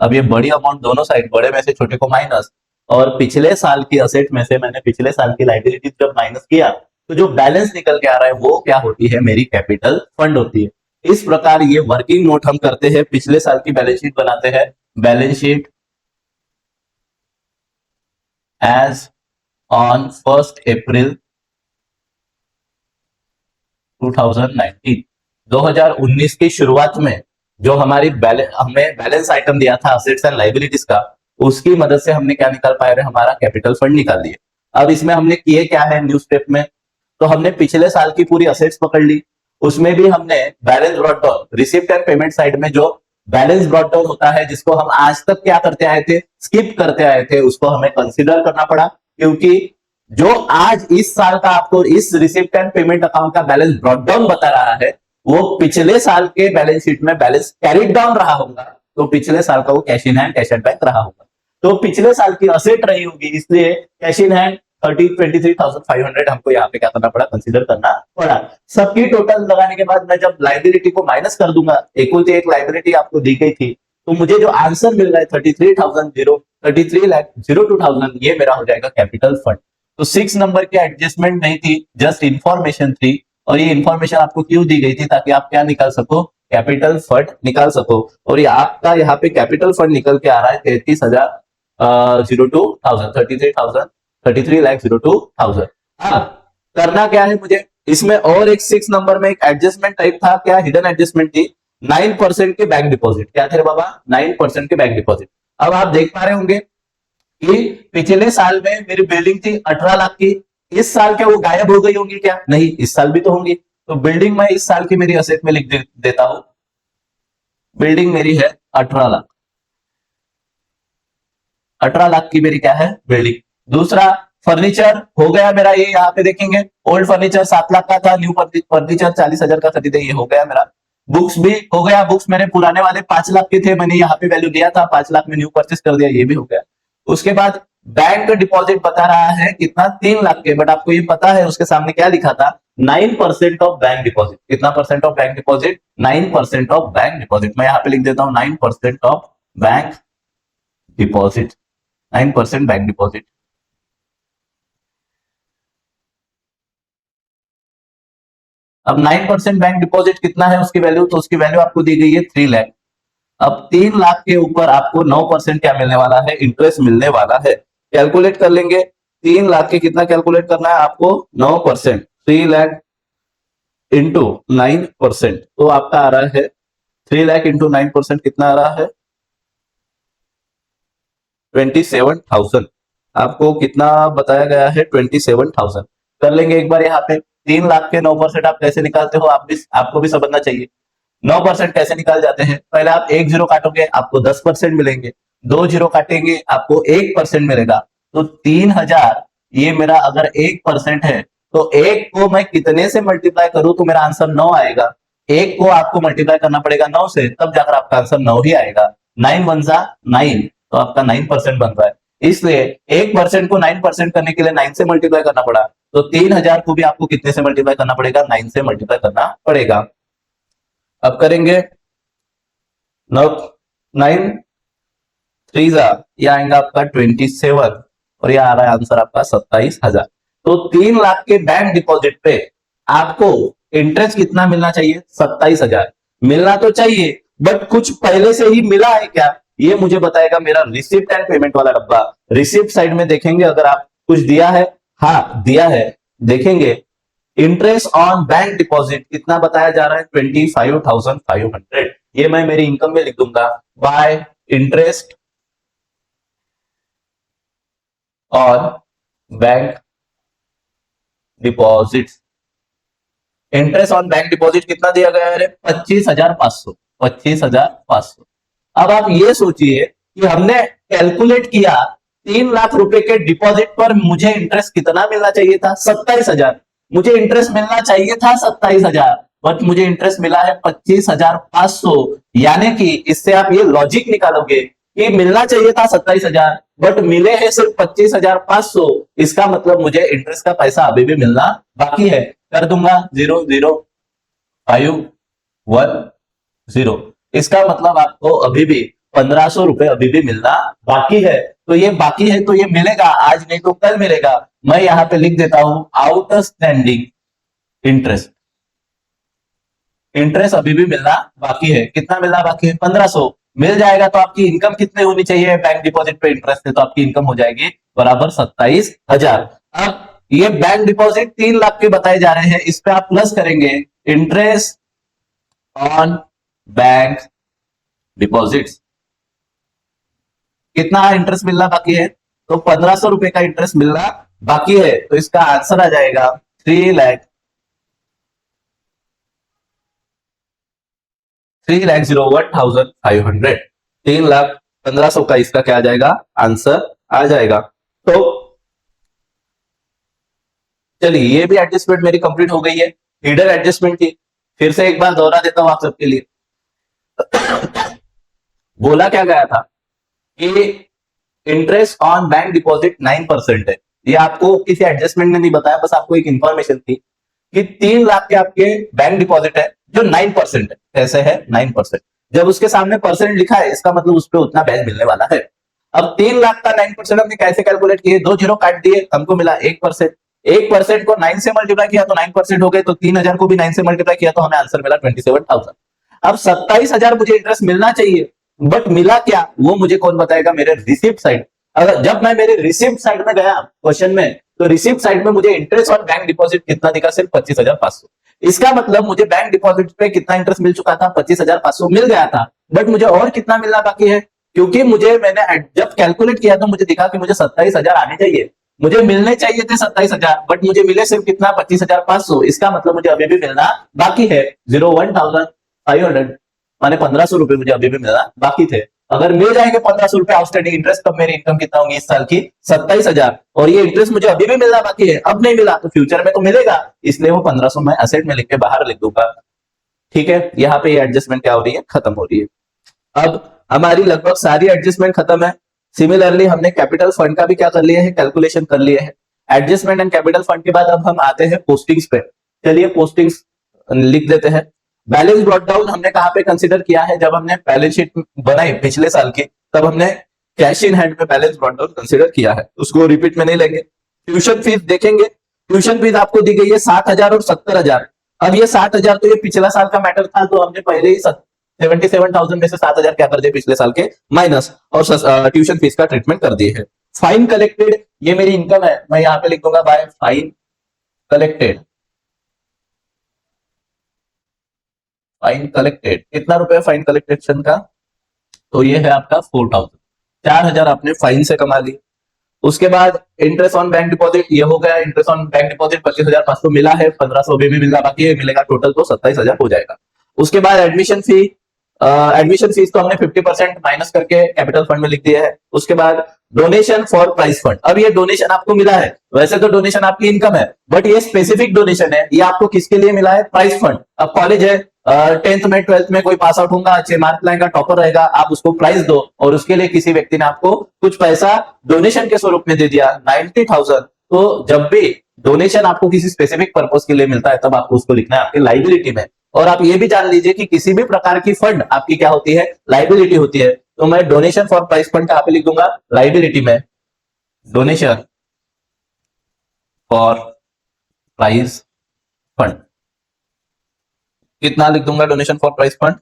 अब ये बड़ी अमाउंट दोनों साइड, बड़े में से छोटे को माइनस, और पिछले साल की असेट में से मैंने पिछले साल की लाइबिलिटी जब माइनस किया, तो जो बैलेंस निकल के आ रहा है वो क्या होती है, मेरी कैपिटल फंड होती है। इस प्रकार ये वर्किंग नोट हम करते हैं, पिछले साल की बैलेंस शीट बनाते हैं। Balance sheet as on 1 April 2019, 2019 की शुरुआत में जो हमारी हमें बैलेंस आइटम दिया था असेट्स एंड लाइबिलिटीज का, उसकी मदद से हमने क्या निकाल पाए, हमारा कैपिटल फंड निकाल दिए। अब इसमें हमने किए क्या है, न्यूज स्टेप में, तो हमने पिछले साल की पूरी असेट्स पकड़ ली, उसमें भी हमने balance brought down, receipt and payment side में जो बैलेंस ब्रॉट डाउन होता है, जिसको हम आज तक क्या करते आए थे, स्किप करते आए थे, उसको हमें कंसिडर करना पड़ा। क्योंकि जो आज इस साल का आपको इस रिसिप्ट एंड पेमेंट अकाउंट का बैलेंस ब्रॉट डाउन बता रहा है, वो पिछले साल के बैलेंस शीट में बैलेंस कैरिड डाउन रहा होगा, तो पिछले साल का वो cash in hand, cash at bank रहा होगा, तो पिछले साल की असेट रही होगी, इसलिए कैश इन हैंड 23,500 हमको यहाँ पे क्या करना पड़ा, कंसिडर करना पड़ा। सबकी टोटल लगाने के बाद मैं जब लाइबिलिटी को माइनस कर दूंगा, एक लाइबिलिटी आपको दी गई थी, तो मुझे जो आंसर मिल रहा है 33,02,000, ये मेरा हो जाएगा कैपिटल फंड। तो 6 नंबर की एडजस्टमेंट नहीं थी, जस्ट इंफॉर्मेशन थी, और ये इंफॉर्मेशन आपको क्यों दी गई थी, ताकि आप क्या निकाल सको, कैपिटल फंड निकाल सको। और ये आपका यहाँ पे कैपिटल फंड निकल के आ रहा है 33,002,000, 33,002,000। अब करना क्या है मुझे, इसमें और एक 6 नंबर में एक एडजस्टमेंट टाइप था, क्या हिडन एडजस्टमेंट थी, 9% के बैंक डिपॉजिट। क्या थे बाबा, 9% के बैंक डिपॉजिट। अब आप देख पा रहे होंगे कि पिछले साल में मेरी बिल्डिंग थी 18 लाख की, इस साल क्या वो गायब हो गई होंगी क्या, नहीं, इस साल भी तो होंगी। तो बिल्डिंग मैं इस साल की मेरी असेट में लिख देता हूं, बिल्डिंग मेरी है 18 लाख, 18 लाख की मेरी क्या है बिल्डिंग। दूसरा फर्नीचर हो गया मेरा, ये यहाँ पे देखेंगे ओल्ड फर्नीचर 7 लाख का था, न्यू फर्नीचर 40,000 का खरीदे, ये हो गया मेरा। बुक्स भी हो गया, बुक्स मेरे पुराने वाले 5 लाख के थे, मैंने यहाँ पे वैल्यू दिया था 5 लाख में न्यू परचेस कर दिया, ये भी हो गया। उसके बाद बैंक डिपॉजिट बता रहा है कितना, 3 लाख के, बट आपको ये पता है उसके सामने क्या लिखा था, 9% ऑफ बैंक डिपॉजिट। कितना percent of bank deposit, 9% of bank deposit. मैं यहाँ पे लिख देता हूं 9% of bank deposit, 9% bank deposit. अब 9% बैंक डिपॉजिट कितना है उसकी वैल्यू, तो उसकी वैल्यू आपको दी गई है 3 लाख। अब 3 लाख के ऊपर आपको 9% क्या मिलने वाला है, इंटरेस्ट मिलने वाला है। कैलकुलेट कर लेंगे, 3 लाख के कितना कैलकुलेट करना है आपको, 9%, 3 लाख इंटू 9%, तो आपका आ रहा है 3 लाख इंटू 9% कितना आ रहा है, 27,000। आपको कितना बताया गया है, 27,000। कर लेंगे एक बार यहाँ पे, 3 लाख के 9% आप कैसे निकालते हो, आपको भी समझना चाहिए। 9% कैसे निकाल जाते हैं, पहले आप एक जीरो काटोगे आपको 10% मिलेंगे, 2 जीरो काटेंगे आपको 1% मिलेगा। तो 3,000 ये मेरा अगर 1% है, तो एक को मैं कितने से मल्टीप्लाई करूं तो मेरा आंसर 9 आएगा। एक को आपको मल्टीप्लाई करना पड़ेगा 9 से, तब जाकर आपका आंसर 9 ही आएगा। 9 वन जा 9, तो आपका 9% बन रहा है। इसलिए 1% को 9% करने के लिए 9 से मल्टीप्लाई करना पड़ा, तो 3,000 को भी आपको कितने से मल्टीप्लाई करना पड़ेगा, 9 से मल्टीप्लाई करना पड़ेगा। अब करेंगे 9 3 ये आएगा आपका 27, और ये आ रहा है आंसर आपका 27,000। तो 3 लाख के बैंक डिपॉजिट पे आपको इंटरेस्ट कितना मिलना चाहिए, 27,000 मिलना तो चाहिए, बट कुछ पहले से ही मिला है क्या, ये मुझे बताएगा मेरा रिसिप्ट एंड पेमेंट वाला डब्बा। रिसिप्ट साइड में देखेंगे अगर आप कुछ दिया है, हाँ दिया है, देखेंगे इंटरेस्ट ऑन बैंक डिपॉजिट कितना बताया जा रहा है, 25,500। ये मैं मेरी इनकम में लिख दूंगा, bye interest on bank deposit. Interest on bank deposit कितना दिया गया है, 25,500, 25,500। अब आप ये सोचिए कि हमने कैलकुलेट किया 3 लाख रुपए के डिपॉजिट पर मुझे इंटरेस्ट कितना मिलना चाहिए था, 27,000। मुझे इंटरेस्ट मिलना चाहिए था 27,000, बट मुझे इंटरेस्ट मिला है 25,500। यानी कि इससे आप ये लॉजिक निकालोगे कि मिलना चाहिए था 27,000, बट मिले हैं सिर्फ 25,500। इसका मतलब मुझे इंटरेस्ट का पैसा अभी भी मिलना बाकी है। कर दूंगा 0,0,5,1,0। इसका मतलब आपको अभी भी 1,500 रुपए अभी भी मिलना बाकी है। तो ये बाकी है तो ये मिलेगा, आज नहीं तो कल मिलेगा। मैं यहां पे लिख देता हूं आउटस्टैंडिंग इंटरेस्ट। इंटरेस्ट अभी भी मिलना बाकी है, कितना मिलना बाकी है, 1,500 मिल जाएगा। तो आपकी इनकम कितनी होनी चाहिए बैंक डिपॉजिट पे इंटरेस्ट है, तो आपकी इनकम हो जाएगी बराबर 27,000। अब ये बैंक डिपॉजिट 3 लाख के बताए जा रहे हैं, इस पे आप प्लस करेंगे इंटरेस्ट ऑन बैंक डिपॉजिट्स, कितना इंटरेस्ट मिलना बाकी है, तो 1,500 रुपए का इंटरेस्ट मिलना बाकी है। तो इसका आंसर आ जाएगा 3,01,500। 3,15,000 का इसका क्या आ जाएगा, आंसर आ जाएगा। तो चलिए ये भी एडजस्टमेंट मेरी कंप्लीट हो गई है, हिडन एडजस्टमेंट की। फिर से एक बार दोहरा देता हूं आप सबके लिए। बोला क्या गया था कि इंटरेस्ट ऑन बैंक डिपॉजिट 9% है। ये आपको किसी एडजस्टमेंट ने नहीं बताया, बस आपको एक इंफॉर्मेशन थी कि 3 लाख के आपके बैंक डिपॉजिट है जो 9% है। कैसे है 9%, जब उसके सामने परसेंट लिखा है इसका मतलब उस पर उतना ब्याज मिलने वाला है। अब 3 लाख का 9% हमने कैसे कैलकुलेट किए, 2 जीरो काट दिए, हमको मिला 1%। 1% को 9 से मल्टीप्लाई किया तो 9% हो गए, तो 3,000 को भी 9 से मल्टीप्लाई किया तो हमें आंसर मिला 27,000। अब 27,000 मुझे इंटरेस्ट मिलना चाहिए, बट मिला क्या वो मुझे कौन बताएगा? मेरे रिसिप्ट साइड। अगर जब मैं मेरे रिसिप्ट साइड में गया क्वेश्चन में, तो रिसिप्ट साइड में मुझे इंटरेस्ट ऑन बैंक डिपॉजिट कितना दिखा? सिर्फ 25,500। इसका मतलब मुझे बैंक डिपॉजिट पे कितना इंटरेस्ट मिल चुका था? 25,500 मिल गया था, बट मुझे और कितना मिलना बाकी है? क्योंकि मुझे मैंने जब कैलकुलेट किया तो मुझे दिखा कि मुझे 27,000 आने चाहिए, मुझे मिलने चाहिए थे 27,000, बट मुझे मिले सिर्फ कितना? 25,500। इसका मतलब मुझे अभी भी मिलना बाकी है 01,500, माने 1,500 रुपए मुझे अभी भी मिलना बाकी थे। अगर मिल जाएंगे 1,500 रुपए आउटस्टैंडिंग इंटरेस्ट, तब मेरी इनकम कितना होगी इस साल की? 27,000। और ये इंटरेस्ट मुझे अभी भी मिलना बाकी है, अब नहीं मिला तो फ्यूचर में तो मिलेगा, इसलिए वो 1,500 मैं असेट में लिख के बाहर लिख दूंगा। ठीक है, यहाँ पे ये एडजस्टमेंट क्या हो रही है? खत्म हो रही है। अब हमारी लगभग सारी एडजस्टमेंट खत्म है। सिमिलरली हमने कैपिटल फंड का भी क्या कर लिया है? कैलकुलेशन कर लिया है। एडजस्टमेंट एंड कैपिटल फंड के बाद अब हम आते हैं पोस्टिंग्स पे। चलिए पोस्टिंग्स लिख देते हैं। बैलेंस ब्रॉट डाउन हमने कहां पे कंसीडर किया है? जब हमने बैलेंस शीट बनाई पिछले साल की, तब हमने कैश इन हैंड में बैलेंस ब्रॉट डाउन कंसीडर किया है, उसको रिपीट में नहीं लेंगे। ट्यूशन फीस देखेंगे। ट्यूशन फीस आपको दी गई है 60,000 और 70,000। अब ये 60,000 तो ये पिछला साल का मैटर था, तो हमने पहले ही 77,000 में से 7,000 क्या कर दिए पिछले साल के माइनस, और ट्यूशन फीस का ट्रीटमेंट कर दिए है। फाइन कलेक्टेड, ये मेरी इनकम है, मैं यहां पे लिख दूंगा by fine collected. Fine collected कितना रुपए फाइन कलेक्टेशन का? तो ये है आपका 4,000। 4,000 आपने फाइन से कमा ली। उसके बाद इंटरेस्ट ऑन बैंक डिपॉजिट, ये हो गया। इंटरेस्ट ऑन बैंक डिपॉजिट 25,500 मिला है, 1,500 भी मिलना बाकी है, मिलेगा टोटल तो 27,000 हो जाएगा। उसके बाद एडमिशन फी, एडमिशन फीस तो हमने 50% माइनस करके कैपिटल फंड में लिख दिया है। उसके बाद डोनेशन फॉर प्राइस फंड, अब ये डोनेशन आपको मिला है, वैसे तो डोनेशन आपकी इनकम है, बट ये स्पेसिफिक डोनेशन है, ये आपको किसके लिए मिला है? Price fund. अब कॉलेज है, 10th में 12th में कोई पास आउट होगा, अच्छे मार्क लाएगा, टॉपर रहेगा, आप उसको प्राइज दो, और उसके लिए किसी व्यक्ति ने आपको कुछ पैसा डोनेशन के स्वरूप में दे दिया 90,000। तो जब भी डोनेशन आपको किसी स्पेसिफिक पर्पज के लिए मिलता है, तब आपको उसको लिखना है आपके लाइबिलिटी में। और आप ये भी जान लीजिए कि किसी भी प्रकार की फंड आपकी क्या होती है? लाइबिलिटी होती है। तो मैं डोनेशन फॉर प्राइस फंड कहां पे लिख दूंगा? लाइबिलिटी में। डोनेशन फॉर प्राइस फंड कितना लिख दूंगा? डोनेशन फॉर प्राइस फंड,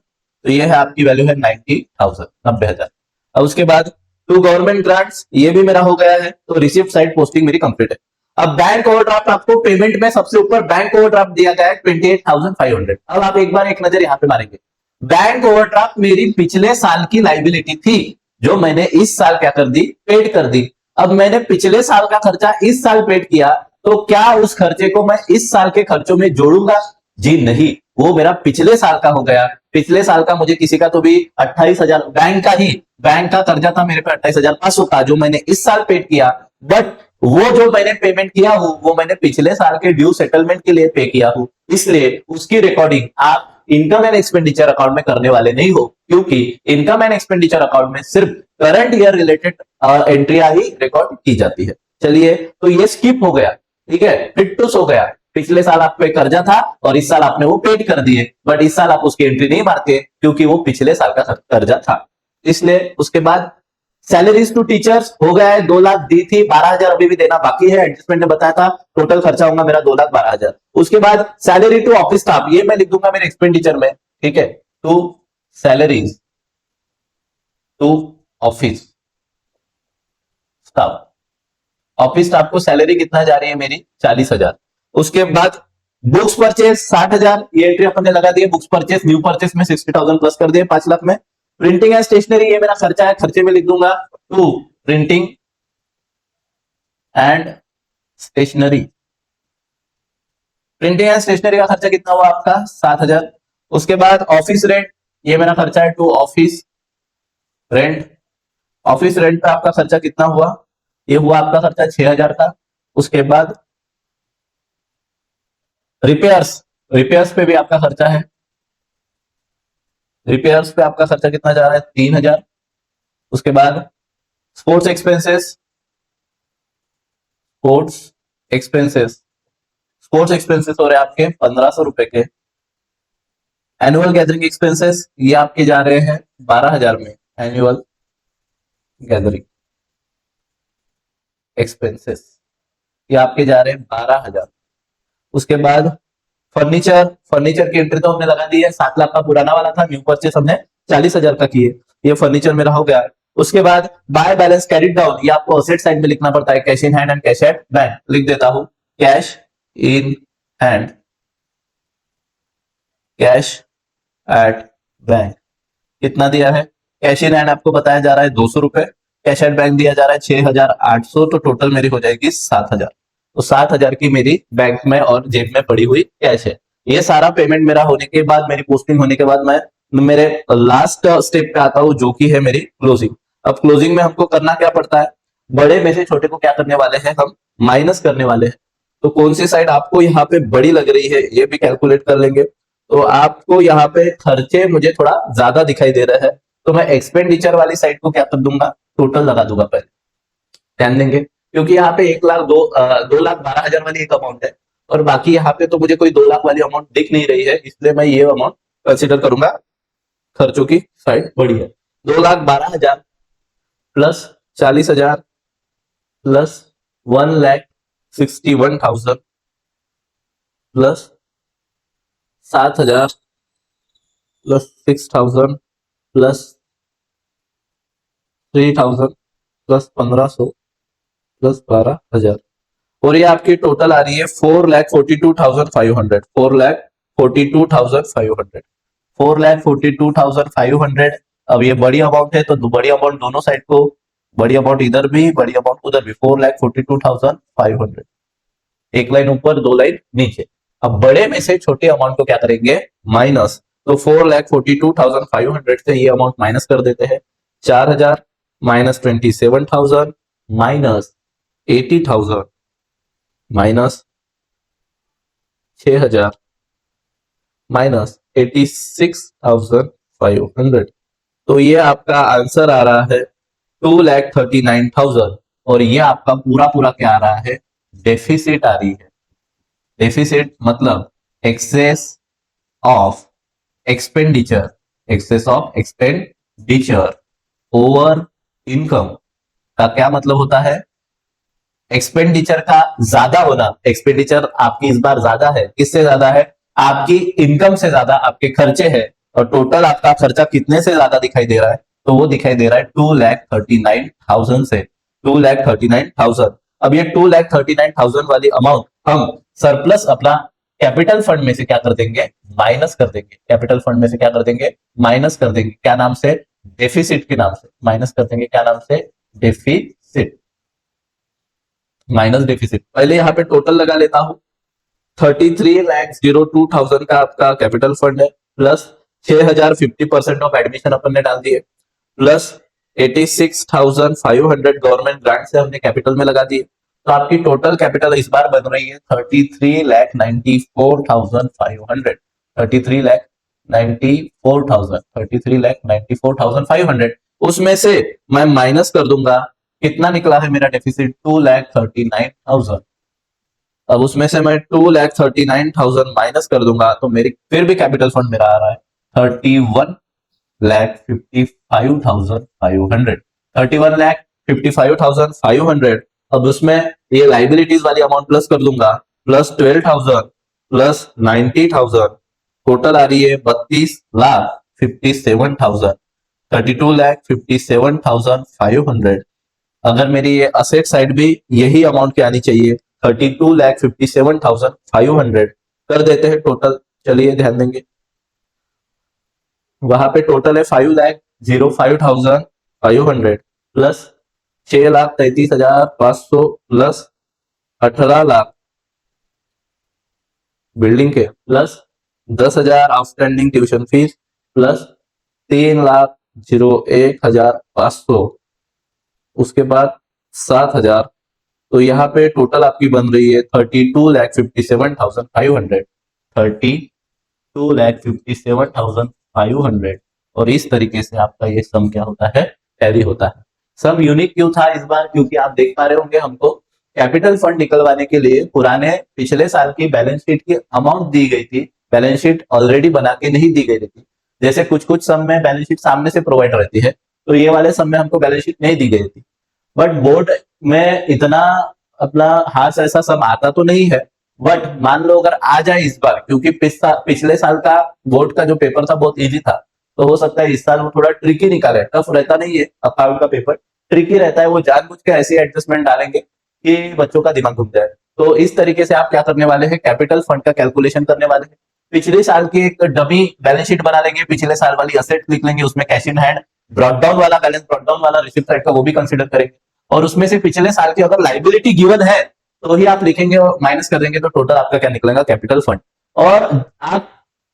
तो ये है आपकी वैल्यू है 90,000, 90,000। अब उसके बाद टू गवर्नमेंट ग्रांट्स, ये भी मेरा हो गया है, तो रिसिप्ट साइड पोस्टिंग मेरी कंप्लीट है। अब बैंक ओवरड्राफ्ट, आपको पेमेंट में सबसे ऊपर बैंक ओवरड्राफ्ट दिया गया है 28,500। अब आप एक बार एक नजर यहां पे मारेंगे। बैंक ओवरड्राफ्ट मेरी पिछले साल की लाइबिलिटी थी, जो मैंने इस साल क्या कर दी? पेड कर दी। अब मैंने पिछले साल का खर्चा इस साल पेड किया, तो क्या उस खर्चे को मैं इस साल के खर्चों में जोड़ूंगा? जी नहीं, वो मेरा पिछले साल का हो गया। पिछले साल का मुझे किसी का तो भी 28,000 बैंक का कर्जा था मेरे पे 28,500 का, जो मैंने इस साल पेड किया, बट वो जो मैंने पेमेंट किया हूं, वो मैंने पिछले साल के ड्यू सेटलमेंट के लिए पे किया हूं, इसलिए उसकी रिकॉर्डिंग आप इनकम एंड एक्सपेंडिचर अकाउंट में करने वाले नहीं हो, क्योंकि इनकम एंड एक्सपेंडिचर अकाउंट में सिर्फ करंट ईयर रिलेटेड एंट्रिया ही रिकॉर्ड की जाती है। चलिए, तो ये स्किप हो गया, ठीक है, फिटूस हो गया। पिछले साल आप पे कर्जा था और इस साल आपने वो पेड कर दिए, बट इस साल आप उसकी एंट्री नहीं मारते, क्योंकि वो पिछले साल का कर्जा था, इसलिए। उसके बाद सैलरीज टू टीचर्स हो गया है, 2 लाख दी थी, 12,000 अभी भी देना बाकी है। एडजस्टमेंट ने बताया था टोटल खर्चा होगा मेरा 2,12,000। उसके बाद सैलरी टू ऑफिस स्टाफ, ये मैं लिख दूंगा मेरे एक्सपेंडिचर में, ठीक है, to salaries to office staff. Office staff को सैलरी कितना जा रही है मेरी? 40,000। उसके बाद बुक्स परचेज 60,000, ये एंट्री अपन ने लगा दी है। बुक्स परचेज, न्यू परचेज में 60,000 प्लस कर दिए 5 लाख में। प्रिंटिंग एंड स्टेशनरी, ये मेरा खर्चा है, खर्चे में लिख दूंगा to printing and stationery. Printing and stationery का खर्चा कितना हुआ आपका? 7,000। उसके बाद ऑफिस रेंट, ये मेरा खर्चा है to office rent. Office rent पे आपका खर्चा कितना हुआ? ये हुआ आपका खर्चा 6,000 का। उसके बाद रिपेयर्स, रिपेयर्स पे भी आपका खर्चा है। रिपेयर्स पे आपका खर्चा कितना जा रहा है? 3,000। उसके बाद sports expenses, sports expenses, sports expenses हो रहे हैं आपके 1,500 रुपए के। एनुअल गैदरिंग एक्सपेंसेस, ये आपके जा रहे हैं 12,000 में। एनुअल गैदरिंग एक्सपेंसेस ये आपके जा रहे हैं 12,000। उसके बाद फर्नीचर की एंट्री तो हमने लगा दी है, 7 लाख का पुराना वाला था, न्यू परचेस हमने 40,000 का किए, ये फर्नीचर मेरा हो गया। उसके बाद बाय बैलेंस कैरिड डाउन, ये आपको असेट साइड में लिखना पड़ता है, cash in hand and cash at bank, लिख देता हूं cash in hand, cash at bank. कितना दिया है? कैश इन हैंड आपको बताया जा रहा है 200 रुपए, कैश एट बैंक दिया जा रहा है 6,800, तो टोटल मेरी हो जाएगी 7,000। तो 7,000 की मेरी बैंक में और जेब में पड़ी हुई कैश है। ये सारा पेमेंट मेरा होने के बाद, मेरी पोस्टिंग होने के बाद, मैं मेरे लास्ट स्टेप पे आता हूँ, जो कि है मेरी क्लोजिंग। अब क्लोजिंग में हमको करना क्या पड़ता है? बड़े में से छोटे को क्या करने वाले हैं? हम माइनस करने वाले हैं। तो कौन सी साइड आपको यहाँ पे बड़ी लग रही है, ये भी कैलकुलेट कर लेंगे। तो आपको यहाँ पे खर्चे मुझे थोड़ा ज्यादा दिखाई दे रहा है, तो मैं एक्सपेंडिचर वाली साइड को क्या कर दूंगा? टोटल लगा दूंगा पहले, ध्यान देंगे, क्योंकि यहाँ पे 2,12,000 वाली एक अमाउंट है, और बाकी यहाँ पे तो मुझे कोई 2 लाख वाली अमाउंट दिख नहीं रही है, इसलिए मैं ये अमाउंट कंसिडर करूंगा। खर्चों की साइड बड़ी है, 2,12,000 plus 40,000 plus 1,61,000 plus 7,000 plus 6,000 plus 3,000 plus 1,500 plus 12,000, और ये आपकी टोटल आ रही है 4,42,500, 4,42,500, 4,42,500। अब ये बड़ी अमाउंट है, तो बड़ी अमाउंट दोनों साइड को, बड़ी अमाउंट इधर भी, बड़ी अमाउंट उधर भी, 4,42,500, एक लाइन ऊपर 2 लाइन नीचे। अब बड़े में से छोटे अमाउंट को क्या करेंगे? माइनस। तो 4,42,500 से ये अमाउंट माइनस कर देते हैं, 4,000 माइनस 27,000 माइनस 80,000 माइनस 6,000 माइनस 86,500। तो ये आपका आंसर आ रहा है 2,39,000, और ये आपका पूरा पूरा क्या आ रहा है? डेफिसिट आ रही है। डेफिसिट मतलब excess of expenditure, excess of expenditure over income का क्या मतलब होता है? एक्सपेंडिचर का ज्यादा होना, एक्सपेंडिचर आपकी इस बार ज्यादा है, किससे ज्यादा है? आपकी इनकम से ज्यादा आपके खर्चे है, और टोटल आपका खर्चा कितने से ज्यादा दिखाई दे रहा है? तो वो दिखाई दे रहा है 2,39,000 से, 2,39,000। अब ये 2,39,000 वाली अमाउंट हम सरप्लस अपना कैपिटल फंड में से क्या कर देंगे? माइनस कर देंगे। कैपिटल फंड में से क्या कर देंगे? माइनस कर देंगे। क्या नाम से? डेफिसिट के नाम से माइनस कर देंगे। क्या नाम से? Deficit, minus deficit. पहले यहाँ पे टोटल लगा लेता हूं, 33,02,000 का आपका कैपिटल फंड है, प्लस 6,000 50% ऑफ एडमिशन अपन ने डाल दिए, प्लस 86,500 गवर्नमेंट ग्रांट से हमने कैपिटल में लगा दिए। तो आपकी टोटल कैपिटल इस बार बन रही है 33,94,500, 33,94,500। उसमें से मैं माइनस कर दूंगा, कितना निकला है मेरा डेफिसिट? 2,39,000। अब उसमें से मैं 2,39,000 माइनस कर दूंगा, तो मेरी फिर भी कैपिटल फंड मेरा आ रहा है 31,55,500, 31,55,500। अब उसमें ये लाइबिलिटीज वाली अमाउंट प्लस कर दूंगा, प्लस 12,000 प्लस 90,000, टोटल आ रही है 32,57,000, 32,57,500। अगर मेरी ये असेट साइड भी यही अमाउंट की आनी चाहिए, 32,57,500 कर देते हैं टोटल। चलिए ध्यान देंगे, वहां पे टोटल है 5,05,500 प्लस 6,33,500 प्लस 18 लाख बिल्डिंग के, plus 10,000 outstanding tuition fees, plus 3,01,500, उसके बाद 7,000। तो यहाँ पे टोटल आपकी बन रही है 32,57,500, 32,57,500। और इस तरीके से आपका ये सम क्या होता है? टैली होता है। सम यूनिक क्यों था इस बार? क्योंकि आप देख पा रहे होंगे, हमको कैपिटल फंड निकलवाने के लिए पुराने पिछले साल की बैलेंस शीट की अमाउंट दी गई थी, बैलेंस शीट ऑलरेडी बना के नहीं दी गई थी। जैसे कुछ कुछ सम में बैलेंस शीट सामने से प्रोवाइड रहती है, तो ये वाले सम में हमको बैलेंस शीट नहीं दी गई थी। बट बोर्ड में इतना अपना हाथ ऐसा सम आता तो नहीं है, बट मान लो अगर आ जाए इस बार, क्योंकि पिछले साल का बोर्ड का जो पेपर था बहुत इजी था, तो हो सकता है इस साल वो थोड़ा ट्रिकी निकाले। टफ रहता नहीं है अकाउंट का पेपर, ट्रिकी रहता है, वो जानबूझ के ऐसी एडजस्टमेंट डालेंगे कि बच्चों का दिमाग घूम जाए। तो इस तरीके से आप क्या करने वाले हैं, कैपिटल फंड का कैलकुलेशन करने वाले हैं। पिछले साल की एक डमी बैलेंस शीट बना लेंगे, पिछले साल वाली असेट लिख लेंगे, उसमें cash in hand, brought down वाला बैलेंस, ब्रॉट डाउन वाला रिसिप्ट साइड का वो भी कंसीडर करेंगे, और उसमें से पिछले साल की अगर लाइबिलिटी गिवन है तो ही आप लिखेंगे और माइनस कर देंगे, तो टोटल आपका क्या निकलेगा, कैपिटल फंड। और आप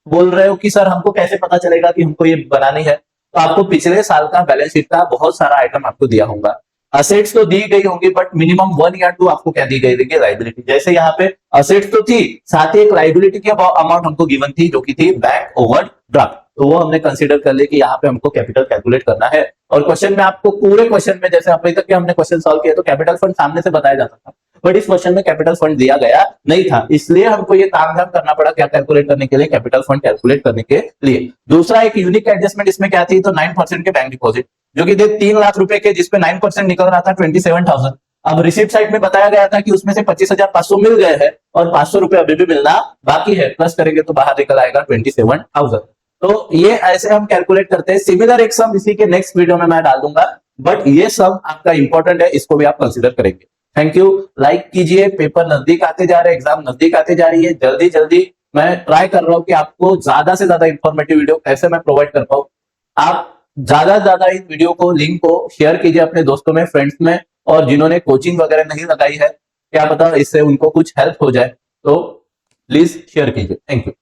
बोल रहे हो कि सर हमको कैसे पता चलेगा कि हमको ये बनानी है, तो आपको पिछले साल का बैलेंस शीट का बहुत सारा आइटम आपको दिया होगा। असेट्स तो दी गई होंगी, बट मिनिमम 1 या 2 आपको क्या दी गई होगी, लाइबिलिटी। जैसे यहाँ पे असेट्स तो थी, साथ ही एक लाइबिलिटी की अमाउंट हमको गिवन थी, जो की थी बैंक ओवरड्राफ्ट, तो वो हमने कंसीडर कर लिया कि यहाँ पे हमको कैपिटल कैलकुलेट करना है। और क्वेश्चन में आपको पूरे क्वेश्चन में, जैसे अभी तक के हमने क्वेश्चन सॉल्व किया तो कैपिटल फंड सामने से बताया जाता था, बट इस क्वेश्चन में कैपिटल फंड दिया गया नहीं था, इसलिए हमको ये तामझाम करना पड़ा क्या कैलकुलेट करने के लिए, कैपिटल फंड कैलकुलेट करने के लिए। दूसरा एक यूनिक एडजस्टमेंट इसमें क्या थी, तो 9% के बैंक डिपॉजिट, जो कि 3 लाख रुपए के, जिसपे 9% निकल रहा था 27,000। अब रिसिप्ट साइड में बताया गया था कि उसमें से 25,500 मिल गए हैं और 500 रुपए अभी भी मिलना बाकी है, प्लस करेंगे तो बाहर निकल आएगा 27,000। तो ये ऐसे हम कैलकुलेट करते हैं। सिमिलर एक सम इसी के नेक्स्ट वीडियो में मैं डाल दूंगा, बट ये सम आपका इंपॉर्टेंट है, इसको भी आप कंसीडर करेंगे। Thank you. लाइक कीजिए, पेपर नजदीक आते जा रहे हैं, एग्जाम नजदीक आते जा रही है, जल्दी जल्दी मैं ट्राई कर रहा हूँ कि आपको ज्यादा से ज्यादा इंफॉर्मेटिव वीडियो कैसे मैं प्रोवाइड कर पाऊँ। आप ज्यादा से ज्यादा इस वीडियो को, लिंक को शेयर कीजिए अपने दोस्तों में, फ्रेंड्स में, और जिन्होंने कोचिंग वगैरह नहीं लगाई है, क्या पता इससे उनको कुछ हेल्प हो जाए, तो प्लीज शेयर कीजिए। Thank you.